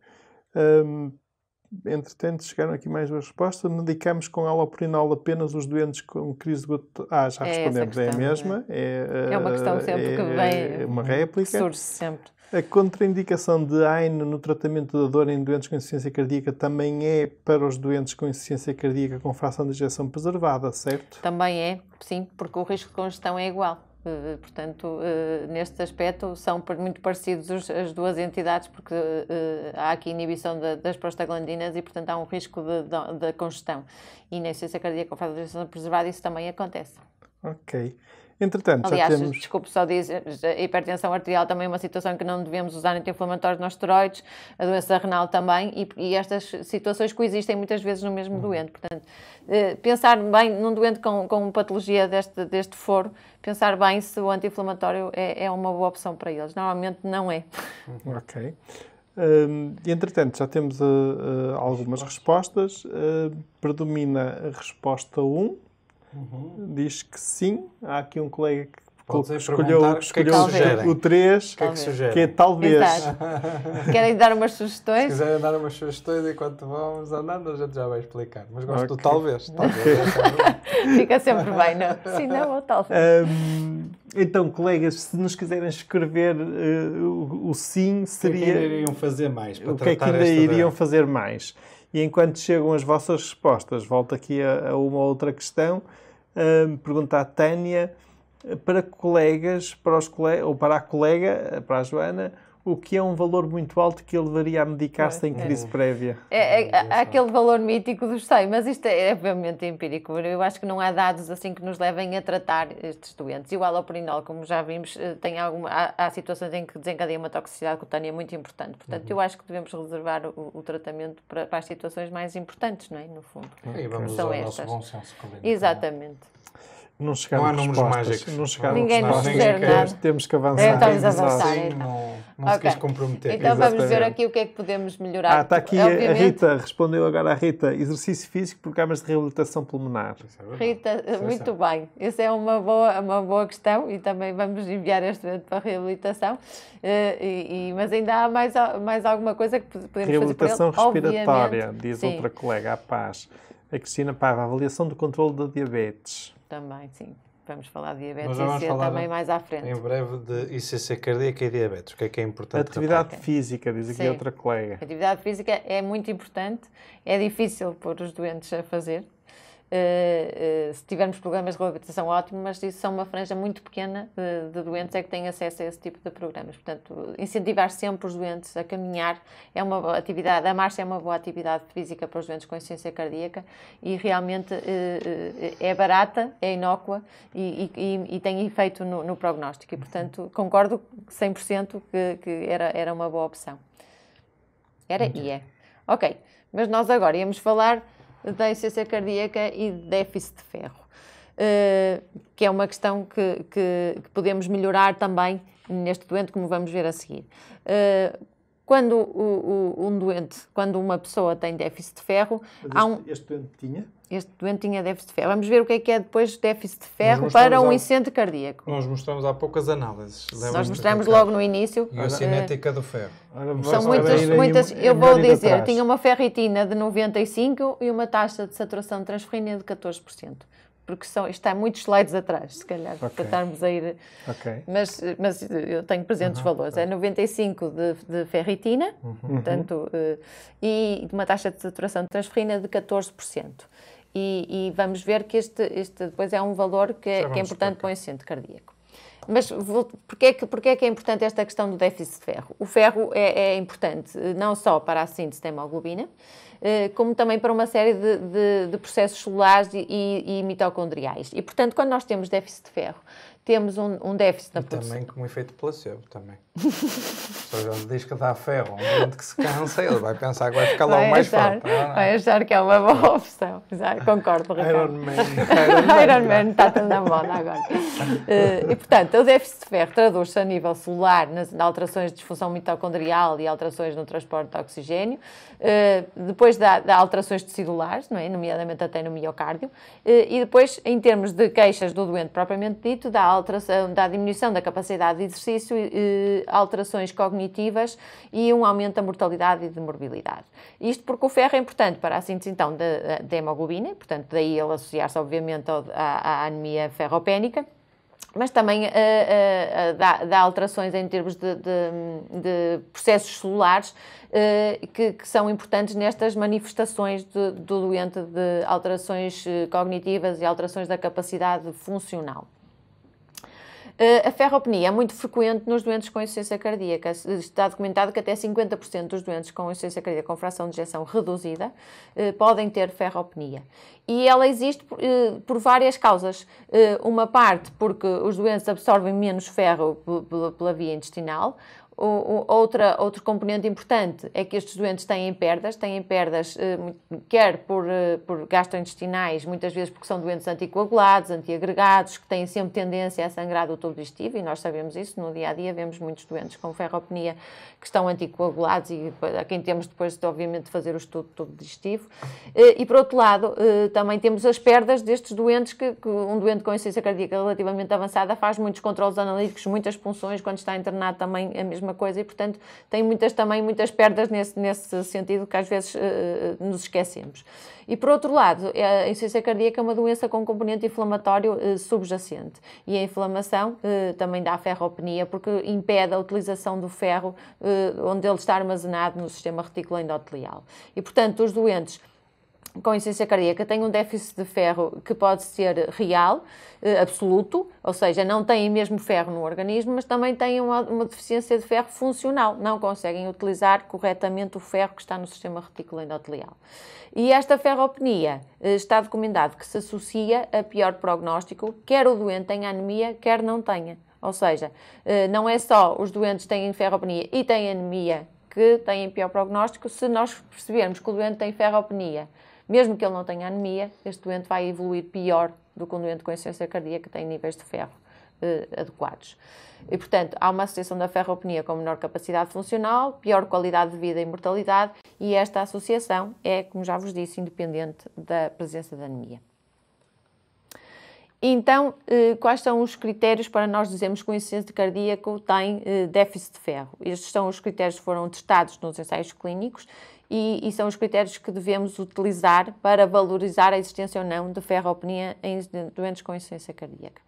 Entretanto, chegaram aqui mais duas respostas. Medicamos com halopurinol apenas os doentes com crise de gota... já respondemos, é a mesma. É uma questão sempre que vem... uma réplica. Surge sempre. A contraindicação de AINE no tratamento da dor em doentes com insuficiência cardíaca também é para os doentes com insuficiência cardíaca com fração de ejeção preservada, certo? Também é, sim, porque o risco de congestão é igual. Portanto, neste aspecto, são muito parecidos as duas entidades, porque há aqui inibição das prostaglandinas e, portanto, há um risco de congestão. E na insuficiência cardíaca com fração de ejeção preservada isso também acontece. Ok. Entretanto, aliás, já temos... desculpe só dizer, a hipertensão arterial também é uma situação que não devemos usar anti-inflamatórios não esteroides, a doença renal também, e estas situações coexistem muitas vezes no mesmo doente. Portanto, pensar bem num doente com patologia deste foro, pensar bem se o anti-inflamatório é uma boa opção para eles. Normalmente não é. Ok. Entretanto, já temos algumas respostas. Predomina a resposta 1. Diz que sim. Há aqui um colega que escolheu o 3, que é talvez. Querem dar umas sugestões? Se quiserem dar umas sugestões enquanto vamos andando, a gente já vai explicar. Mas gosto do talvez. Fica sempre bem, não? Sim, não, ou talvez. Então, colegas, se nos quiserem escrever o sim, seria... O que é que ainda iriam fazer mais? O que é que ainda iriam fazer mais? E enquanto chegam as vossas respostas, volto aqui a uma outra questão. Pergunta à Tânia, para colegas, ou para a colega, para a Joana, o que é um valor muito alto que ele levaria a medicar-se em crise prévia? Aquele valor mítico dos 100, mas isto é obviamente empírico. Eu acho que não há dados assim que nos levem a tratar estes doentes. E o halopurinol, como já vimos, há situações em que desencadeia uma toxicidade cutânea muito importante. Portanto, eu acho que devemos reservar o tratamento para as situações mais importantes, não é? No fundo. E vamos usar o nosso bom senso clínico. Exatamente. Não chegaram a números mágicos. Não chegaram ninguém nos sugere nada. Temos que avançar. Estamos a avançar. Não se quis comprometer. Então vamos ver aqui o que é que podemos melhorar. Está aqui a Rita, respondeu agora a Rita, exercício físico, programas de reabilitação pulmonar. Rita, muito bem. Essa é uma boa questão e também vamos enviar este evento para a reabilitação. Mas ainda há mais alguma coisa que podemos fazer reabilitação respiratória, diz outra colega, a Paz. A Cristina Paiva, avaliação do controle da diabetes. Também, sim. Vamos falar de diabetes e IC também mais à frente. Em breve de ICC cardíaca e diabetes. O que é importante? Atividade física, diz aqui outra colega. A atividade física é muito importante. É difícil pôr os doentes a fazer. Se tivermos programas de reabilitação, ótimo, mas isso são uma franja muito pequena de doentes é que têm acesso a esse tipo de programas. Portanto, incentivar sempre os doentes a caminhar é uma boa atividade. A marcha é uma boa atividade física para os doentes com insuficiência cardíaca e realmente é barata, é inócua e tem efeito no prognóstico. E, portanto, concordo 100% que era uma boa opção. E é. Ok, mas nós agora íamos falar da insuficiência cardíaca e de déficit de ferro, que é uma questão que podemos melhorar também neste doente, como vamos ver a seguir. Quando quando uma pessoa tem déficit de ferro... Este doente tinha? Este doente tinha déficit de ferro. Vamos ver o que é depois déficit de ferro para um incêndio cardíaco. Nós mostramos há poucas análises. Nós mostramos logo no início. E a cinética do ferro. São muitas. Eu vou dizer, tinha uma ferritina de 95 e uma taxa de saturação de transferrina de 14%. porque está muitos slides atrás, se calhar, para estarmos a ir... Mas eu tenho presentes os valores. É 95 de ferritina, portanto, e uma taxa de saturação de transferrina de 14%. E vamos ver que este depois é um valor que é importante para o insuficiente cardíaco. Mas porquê é que é importante esta questão do déficit de ferro? O ferro é importante não só para a síntese da hemoglobina, como também para uma série de processos celulares e mitocondriais. E, portanto, quando nós temos déficit de ferro, temos um déficit na produção. Também com um efeito placebo, também. Ou seja, ele diz que dá ferro a um doente que se cansa, ele vai pensar que vai ficar logo mais forte. Vai achar que é uma boa opção. Concordo, Ricardo. Iron Man está tão na moda agora. E, portanto, o déficit de ferro traduz-se a nível celular nas alterações de disfunção mitocondrial e alterações no transporte de oxigênio, depois dá alterações tecidular, não é? Nomeadamente até no miocárdio, e depois, em termos de queixas do doente propriamente dito, dá diminuição da capacidade de exercício, alterações cognitivas e um aumento da mortalidade e de morbilidade. Isto porque o ferro é importante para a síntese, então, da hemoglobina, portanto, daí ele associar-se, obviamente, à anemia ferropénica, mas também dá alterações em termos de processos celulares que são importantes nestas manifestações do doente de alterações cognitivas e alterações da capacidade funcional. A ferropenia é muito frequente nos doentes com insuficiência cardíaca. Está documentado que até 50% dos doentes com insuficiência cardíaca com fração de ejeção reduzida podem ter ferropenia. E ela existe por várias causas. Uma parte porque os doentes absorvem menos ferro pela via intestinal. Outro componente importante é que estes doentes têm perdas quer por gastrointestinais, muitas vezes porque são doentes anticoagulados, antiagregados, que têm sempre tendência a sangrar do tubo digestivo, e nós sabemos isso no dia-a-dia, vemos muitos doentes com ferropenia que estão anticoagulados e a quem temos depois, obviamente, de fazer o estudo do tubo digestivo. E, por outro lado, também temos as perdas destes doentes, que um doente com insuficiência cardíaca relativamente avançada faz muitos controles analíticos, muitas punções, quando está internado também a mesma coisa, e portanto tem muitas perdas nesse sentido que às vezes nos esquecemos. E por outro lado, a insuficiência cardíaca é uma doença com componente inflamatório subjacente, e a inflamação também dá ferropenia porque impede a utilização do ferro onde ele está armazenado no sistema reticuloendotelial. E portanto os doentes com insuficiência cardíaca têm um déficit de ferro que pode ser real, absoluto, ou seja, não têm mesmo ferro no organismo, mas também têm uma deficiência de ferro funcional, não conseguem utilizar corretamente o ferro que está no sistema reticuloendotelial. E esta ferropenia está documentado que se associa a pior prognóstico, quer o doente tenha anemia, quer não tenha. Ou seja, não é só os doentes têm ferropenia e têm anemia que têm pior prognóstico. Se nós percebermos que o doente tem ferropenia, mesmo que ele não tenha anemia, este doente vai evoluir pior do que um doente com insuficiência cardíaca que tem níveis de ferro adequados. E, portanto, há uma associação da ferropenia com menor capacidade funcional, pior qualidade de vida e mortalidade, e esta associação é, como já vos disse, independente da presença de anemia. Então, quais são os critérios para nós dizermos que o insuficiente cardíaco tem déficit de ferro? Estes são os critérios que foram testados nos ensaios clínicos e são os critérios que devemos utilizar para valorizar a existência ou não de ferropenia em doentes com insuficiência cardíaca.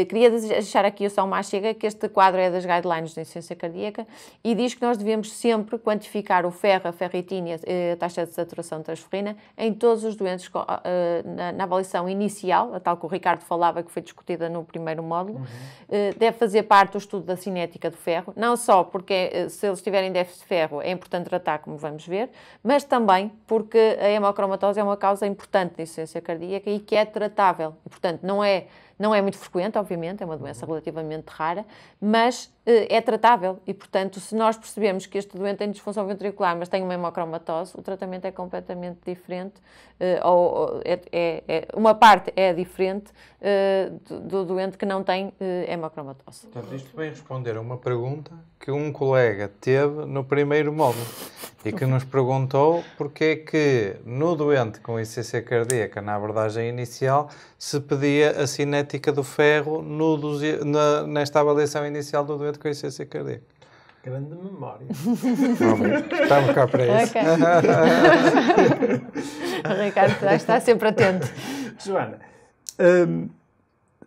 Queria deixar aqui só uma chega que este quadro é das guidelines de insuficiência cardíaca e diz que nós devemos sempre quantificar o ferro, a ferritina e a taxa de saturação de transferrina em todos os doentes na avaliação inicial, a tal que o Ricardo falava, que foi discutida no primeiro módulo. Deve fazer parte do estudo da cinética do ferro, não só porque se eles tiverem déficit de ferro é importante tratar, como vamos ver, mas também porque a hemocromatose é uma causa importante de insuficiência cardíaca e que é tratável. E, portanto, não é muito frequente, obviamente, é uma doença relativamente rara, mas é tratável e, portanto, se nós percebemos que este doente tem disfunção ventricular, mas tem uma hemocromatose, o tratamento é completamente diferente, uma parte é diferente do doente que não tem hemocromatose. Portanto, isto vem responder a uma pergunta que um colega teve no primeiro módulo e que nos perguntou porque é que no doente com insuficiência cardíaca, na abordagem inicial, se pedia a cinética do ferro nesta avaliação inicial do doente com insuficiência cardíaca. Grande memória. Estamos cá para isso. Okay. O Ricardo está sempre atento. Joana,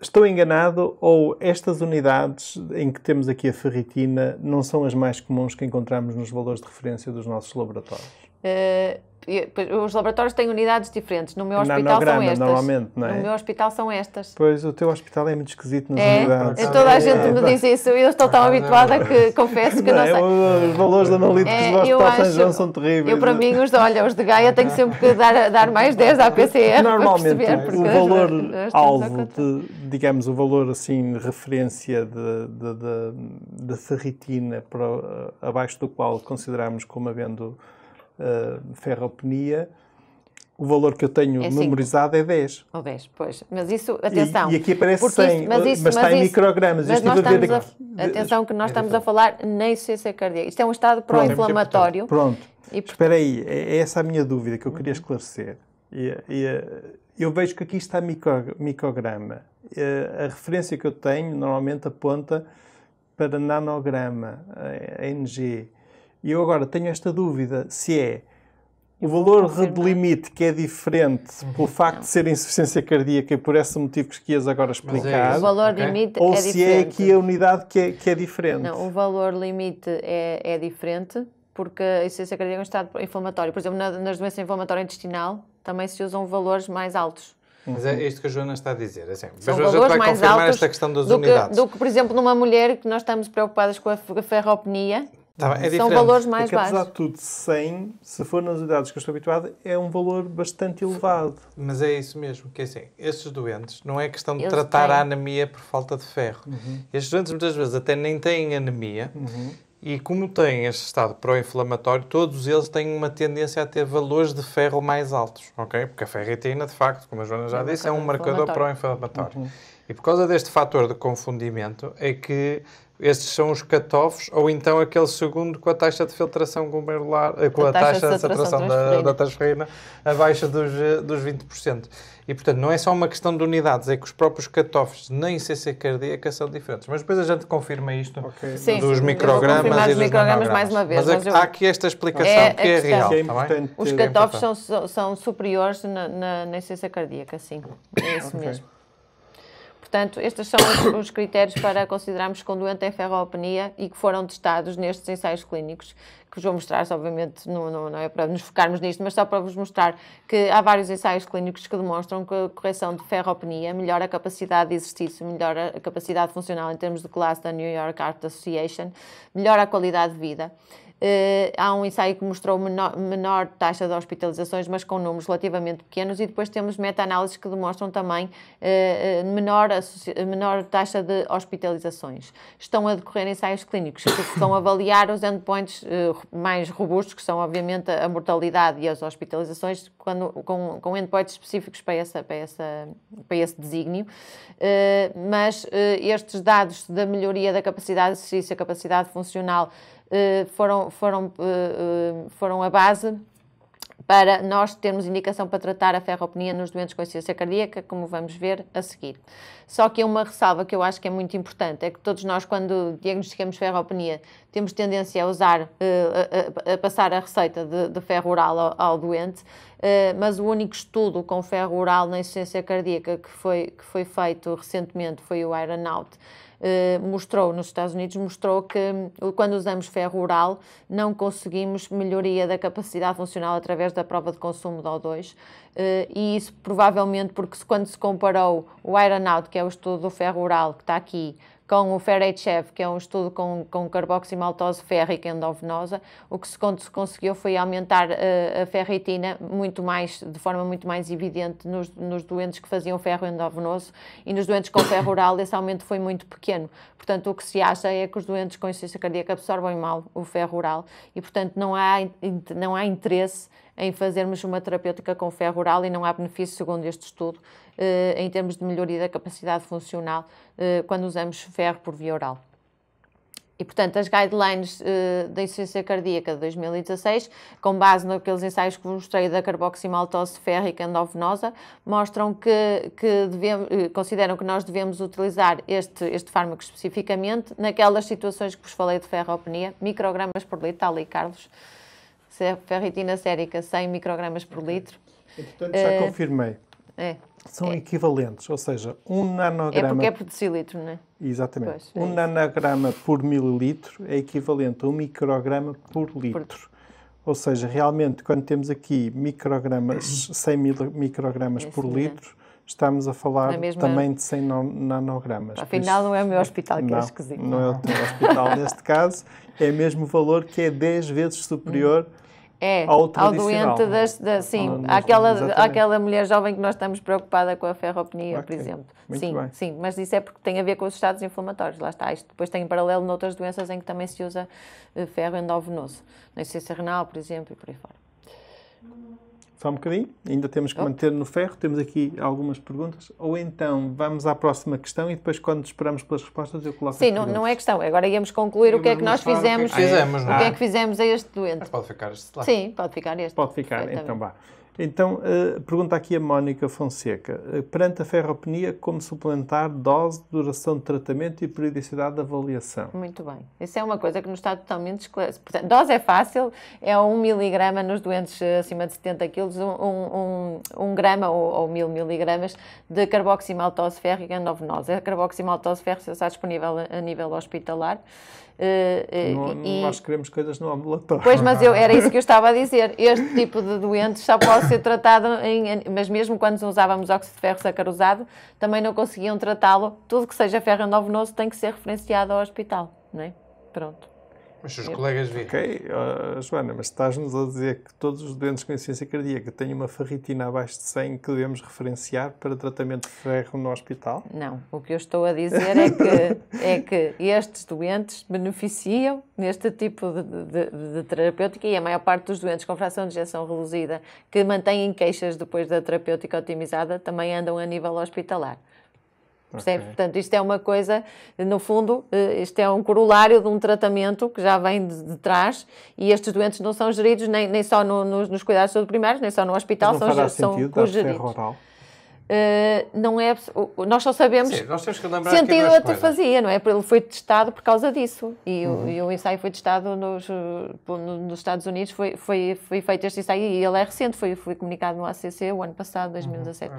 Estou enganado ou estas unidades em que temos aqui a ferritina não são as mais comuns que encontramos nos valores de referência dos nossos laboratórios? Os laboratórios têm unidades diferentes. No meu hospital são estas. Normalmente, não é? No meu hospital são estas. Pois, o teu hospital é muito esquisito nas unidades. Toda a gente me diz isso e eu estou tão habituada que confesso que não sei. Os valores analíticos do Hospital São João são terríveis. Eu, para mim, os de Gaia tenho sempre que dar mais 10 à PCR. Normalmente, para perceber, o valor alvo, digamos, o valor assim, de referência da ferritina abaixo do qual consideramos como havendo ferropenia, o valor que eu tenho memorizado é 10. Ou 10, pois. Mas isso, atenção. E aqui aparece 100, mas está em microgramas. Mas nós atenção que nós estamos a falar na insuficiência cardíaca. Isto é um estado pró-inflamatório. Pronto. Espera aí, é essa a minha dúvida que eu queria esclarecer. Eu vejo que aqui está micrograma. A referência que eu tenho normalmente aponta para nanograma, NG. E eu agora tenho esta dúvida, se é o valor de limite que é diferente pelo facto de ser insuficiência cardíaca e por esse motivo que ias agora explicar, o valor limite ou é se diferente. É aqui a unidade que é diferente. Não, o valor limite é diferente porque a insuficiência cardíaca é um estado inflamatório. Por exemplo, nas doenças inflamatórias intestinal também se usam valores mais altos. Mas é isto que a Joana está a dizer. Assim, são a gente vai confirmar esta questão das unidades. Do que, por exemplo, numa mulher que nós estamos preocupadas com a ferropenia, são valores mais baixos. Apesar de tudo, 100, se for nas unidades que eu estou habituado, é um valor bastante elevado. Mas é isso mesmo, que é assim, estes doentes, não é questão de tratar a anemia por falta de ferro. Estes doentes muitas vezes até nem têm anemia e como têm este estado pró-inflamatório, todos eles têm uma tendência a ter valores de ferro mais altos, ok? Porque a ferritina, de facto, como a Joana já disse, é um marcador pró-inflamatório. E por causa deste fator de confundimento é que estes são os cut-offs, ou então aquele segundo com a taxa de filtração glomerular, com a taxa de saturação da transferrina abaixo dos 20%. E, portanto, não é só uma questão de unidades, é que os próprios cut-offs na insuficiência cardíaca são diferentes. Mas depois a gente confirma isto dos microgramas e dos microgramas mais uma vez. Mas há aqui esta explicação que é real. Que é importante. Os cut-offs são superiores na insuficiência cardíaca, sim. É isso mesmo. Portanto, estes são os critérios para considerarmos que o doente tem ferropenia e que foram testados nestes ensaios clínicos, que vos vou mostrar, obviamente, não é para nos focarmos nisto, mas só para vos mostrar que há vários ensaios clínicos que demonstram que a correção de ferropenia melhora a capacidade de exercício, melhora a capacidade funcional em termos de classe da New York Heart Association, melhora a qualidade de vida. Há um ensaio que mostrou menor taxa de hospitalizações, mas com números relativamente pequenos, e depois temos meta-análises que demonstram também menor taxa de hospitalizações. Estão a decorrer ensaios clínicos que estão a avaliar os endpoints mais robustos, que são obviamente a mortalidade e as hospitalizações, com endpoints específicos para esse desígnio. Mas estes dados da melhoria da capacidade de exercício, a capacidade funcional, foram a base para nós termos indicação para tratar a ferropenia nos doentes com insuficiência cardíaca, como vamos ver a seguir. Só que uma ressalva que eu acho que é muito importante é que todos nós, quando diagnosticamos ferropenia, temos tendência a usar, a passar a receita de ferro oral ao doente, mas o único estudo com ferro oral na insuficiência cardíaca que foi feito recentemente foi o Iron-Out. Nos Estados Unidos mostrou que quando usamos ferro oral não conseguimos melhoria da capacidade funcional através da prova de consumo de O2 e isso provavelmente porque quando se comparou o Iron-Out, que é o estudo do ferro oral que está aqui, com o FER-HF, que é um estudo com carboximaltose férrica endovenosa, o que se conseguiu foi aumentar a ferritina de forma muito mais evidente nos doentes que faziam ferro endovenoso, e nos doentes com ferro oral esse aumento foi muito pequeno. Portanto, o que se acha é que os doentes com insuficiência cardíaca absorvem mal o ferro oral e, portanto, não há interesse em fazermos uma terapêutica com ferro oral e não há benefício, segundo este estudo, em termos de melhoria da capacidade funcional quando usamos ferro por via oral. E, portanto, as guidelines da insuficiência cardíaca de 2016, com base naqueles ensaios que vos mostrei da carboximaltose férrica endovenosa, mostram que consideram que nós devemos utilizar este fármaco especificamente naquelas situações que vos falei de ferropenia, microgramas por litro. Está ali, Carlos. Se é ferritina sérica, 100 microgramas por litro. E, portanto, já confirmei. são equivalentes, ou seja, um nanograma... É porque é por decilitro, não é? Exatamente. Pois, um nanograma por mililitro é equivalente a 1 micrograma por litro. Ou seja, realmente, quando temos aqui microgramas, 100 microgramas por litro, estamos a falar também de 100 nanogramas. Afinal, não é o meu hospital que é esquisito. Não é o teu hospital neste caso, é mesmo o valor que é 10 vezes superior ao tradicional. Ao doente, sim, àquela mulher jovem que nós estamos preocupada com a ferropenia, por exemplo. Sim, mas isso é porque tem a ver com os estados inflamatórios, lá está. Isto depois tem em paralelo noutras doenças em que também se usa ferro endovenoso, na insuficiência renal, por exemplo, e por aí fora. Só um bocadinho, ainda temos que manter no ferro, temos aqui algumas perguntas, ou então vamos à próxima questão e depois quando esperamos pelas respostas eu coloco as perguntas. Sim, não é questão, agora íamos concluir o que é que nós fizemos, o que é que fizemos a este doente. Pode ficar este slide. Sim, pode ficar este. Pode ficar, então vá. Então, pergunta aqui a Mónica Fonseca. Perante a ferropenia, como suplementar dose, duração de tratamento e periodicidade de avaliação? Muito bem. Isso é uma coisa que nos está totalmente esclarecida. Portanto, dose é fácil, é 1 miligrama nos doentes acima de 70 kg, 1 grama ou 1000 miligramas de carboximaltose férrica endovenosa. A carboximaltose férrica está disponível a nível hospitalar. Nós queremos coisas no ambulatório. Pois, mas era isso que eu estava a dizer. Este tipo de doentes só pode ser tratado, mas mesmo quando usávamos óxido de ferro sacarosado, também não conseguiam tratá-lo. Tudo que seja ferro endovenoso tem que ser referenciado ao hospital, não é? Pronto. Mas os colegas viram. Ok, Joana, mas estás-nos a dizer que todos os doentes com insuficiência cardíaca têm uma ferritina abaixo de 100 que devemos referenciar para tratamento de ferro no hospital? Não, o que eu estou a dizer é que estes doentes beneficiam neste tipo de terapêutica e a maior parte dos doentes com fração de ejeção reduzida que mantêm queixas depois da terapêutica otimizada também andam a nível hospitalar. Percebe? Portanto, isto é uma coisa, no fundo, isto é um corolário de um tratamento que já vem de trás e estes doentes não são geridos nem só nos cuidados de saúde primários, nem só no hospital, são cogeridos. Não é, nós só sabemos. Sim, nós temos que lembrar sentido até fazia, não é? Ele foi testado por causa disso. E o ensaio foi testado nos Estados Unidos, foi feito este ensaio e ele é recente, foi comunicado no ACC o ano passado, 2017.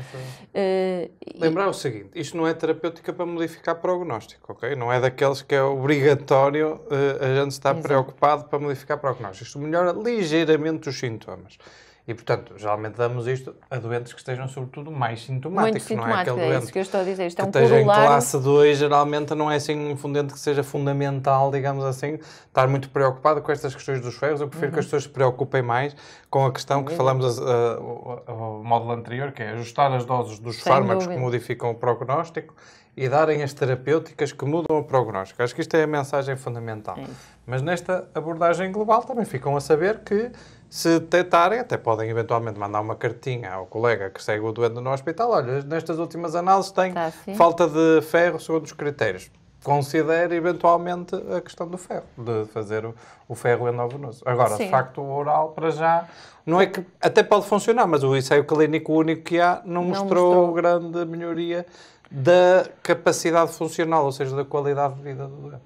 Lembrar o seguinte: isto não é terapêutica para modificar prognóstico, ok? Não é daqueles que é obrigatório a gente estar preocupado para modificar prognóstico. Isto melhora ligeiramente os sintomas. E, portanto, geralmente damos isto a doentes que estejam, sobretudo, mais sintomáticos. Muito não é aquele doente isso que eu estou a dizer. Isto é um esteja em classe 2, geralmente não é assim um infundente que seja fundamental, digamos assim, estar muito preocupado com estas questões dos ferros. Eu prefiro que as pessoas se preocupem mais com a questão que falamos ao módulo anterior, que é ajustar as doses dos fármacos que modificam o prognóstico e darem as terapêuticas que mudam o prognóstico. Acho que isto é a mensagem fundamental. Mas nesta abordagem global também ficam a saber que se detectarem, até podem eventualmente mandar uma cartinha ao colega que segue o doente no hospital. Olha, nestas últimas análises tem falta de ferro segundo os critérios. Considere eventualmente a questão do ferro, de fazer o ferro endovenoso. Agora, de facto, o oral para já não é que até pode funcionar, mas o ensaio clínico único que há não mostrou grande melhoria da capacidade funcional, ou seja, da qualidade de vida do doente.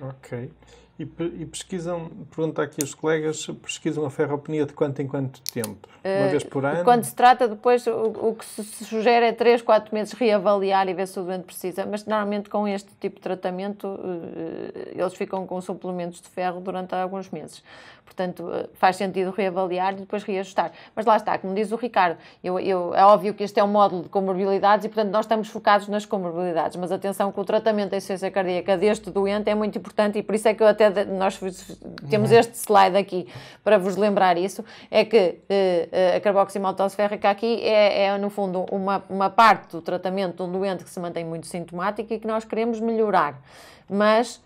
Ok. E pesquisam, pergunta aqui aos colegas, pesquisam a ferropenia de quanto em quanto tempo? Uma vez por ano? Quando se trata, depois, o que se sugere é 3, 4 meses reavaliar e ver se o doente precisa. Mas, normalmente, com este tipo de tratamento, eles ficam com suplementos de ferro durante alguns meses. Portanto, faz sentido reavaliar e depois reajustar. Mas lá está, como diz o Ricardo, é óbvio que este é um módulo de comorbilidades e, portanto, nós estamos focados nas comorbilidades. Mas atenção que o tratamento da insuficiência cardíaca deste doente é muito importante e por isso é que nós temos este slide aqui para vos lembrar isso, é que a carboximaltose férrica aqui é no fundo, uma parte do tratamento de um doente que se mantém muito sintomático e que nós queremos melhorar. Mas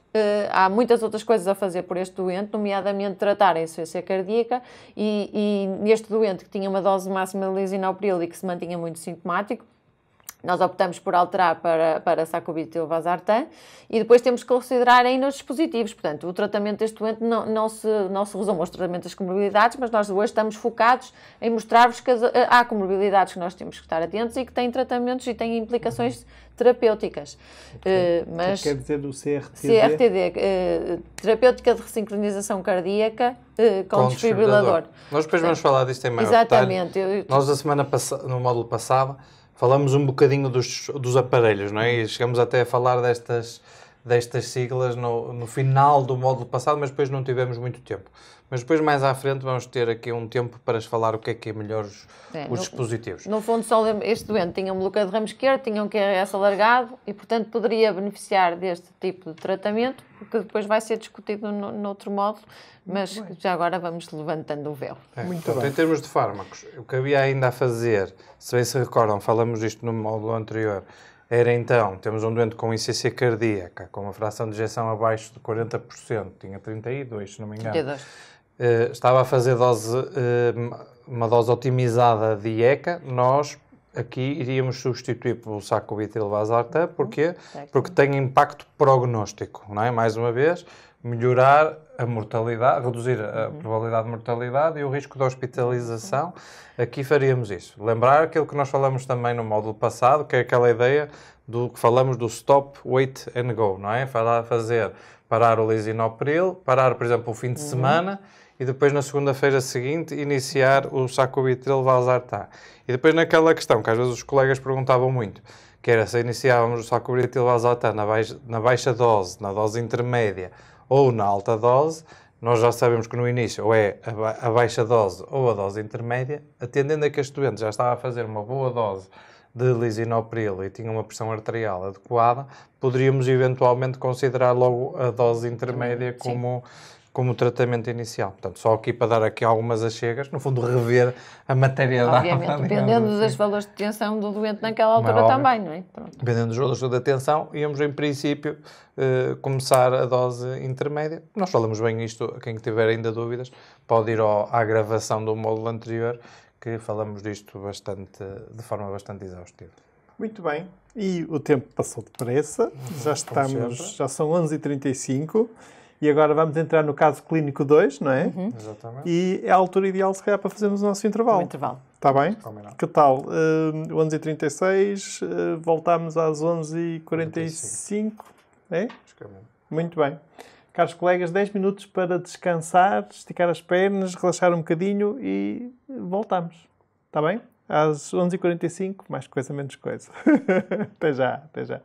há muitas outras coisas a fazer por este doente, nomeadamente tratar a insuficiência cardíaca e neste doente que tinha uma dose máxima de lisinopril e que se mantinha muito sintomático, nós optamos por alterar para sacubitril valsartan e depois temos que considerar ainda os dispositivos. Portanto, o tratamento deste doente não se resume aos tratamentos das comorbilidades, mas nós hoje estamos focados em mostrar-vos que há comorbilidades que nós temos que estar atentos e que têm tratamentos e têm implicações terapêuticas. Mas quer dizer o CRTD? CRTD, terapêutica de ressincronização cardíaca com desfibrilador. Nós depois vamos falar disto em maior detalhe. Nós, a semana passada, no módulo passado, falamos um bocadinho dos aparelhos, não é? E chegamos até a falar destas siglas no final do módulo passado, mas depois não tivemos muito tempo. Mas depois, mais à frente, vamos ter aqui um tempo para falar o que é melhor os dispositivos. No fundo, só este doente tinha um bloqueio de ramo esquerdo, tinha um QRS alargado e, portanto, poderia beneficiar deste tipo de tratamento, que depois vai ser discutido noutro módulo, mas já agora vamos levantando o véu. Muito bem. Em termos de fármacos, o que havia ainda a fazer, se bem se recordam, falamos disto no módulo anterior, era então, temos um doente com insuficiência cardíaca, com uma fração de ejeção abaixo de 40%, tinha 32, se não me engano. 32. Estava a fazer uma dose otimizada de ECA, nós aqui iríamos substituir pelo sacubitril/valsartan. Porquê? Porque tem impacto prognóstico, não é? Mais uma vez, melhorar a mortalidade, reduzir a probabilidade de mortalidade e o risco de hospitalização. Aqui faríamos isso. Lembrar aquilo que nós falamos também no módulo passado, que é aquela ideia do que falamos do stop, wait and go, não é? Parar o lisinopril, parar, por exemplo, o fim de semana e depois na segunda-feira seguinte iniciar o sacubitril/valsartan. E depois naquela questão que às vezes os colegas perguntavam muito, que era se iniciávamos o sacubitril/valsartan na baixa dose, na dose intermédia ou na alta dose, nós já sabemos que no início ou é a baixa dose ou a dose intermédia, atendendo a que este doente já estava a fazer uma boa dose de lisinopril e tinha uma pressão arterial adequada, poderíamos eventualmente considerar logo a dose intermédia como tratamento inicial. Portanto, só aqui para dar aqui algumas achegas, no fundo rever a matéria da... Obviamente, dependendo dos valores de tensão do doente naquela altura também, não é? Pronto. Dependendo dos valores da tensão, íamos em princípio começar a dose intermédia. Nós falamos bem isto, quem tiver ainda dúvidas, pode ir à gravação do módulo anterior, que falamos disto de forma bastante exaustiva. Muito bem. E o tempo passou depressa. Já são 11h35. E agora vamos entrar no caso clínico 2, não é? Exatamente. E é a altura ideal, se calhar, para fazermos o nosso intervalo. O intervalo. Está bem? Combinado. Que tal? 11h36, voltamos às 11h45. É? Muito bem. Caros colegas, 10 minutos para descansar, esticar as pernas, relaxar um bocadinho e voltamos. Está bem? Às 11h45, mais coisa, menos coisa. Até já, até já.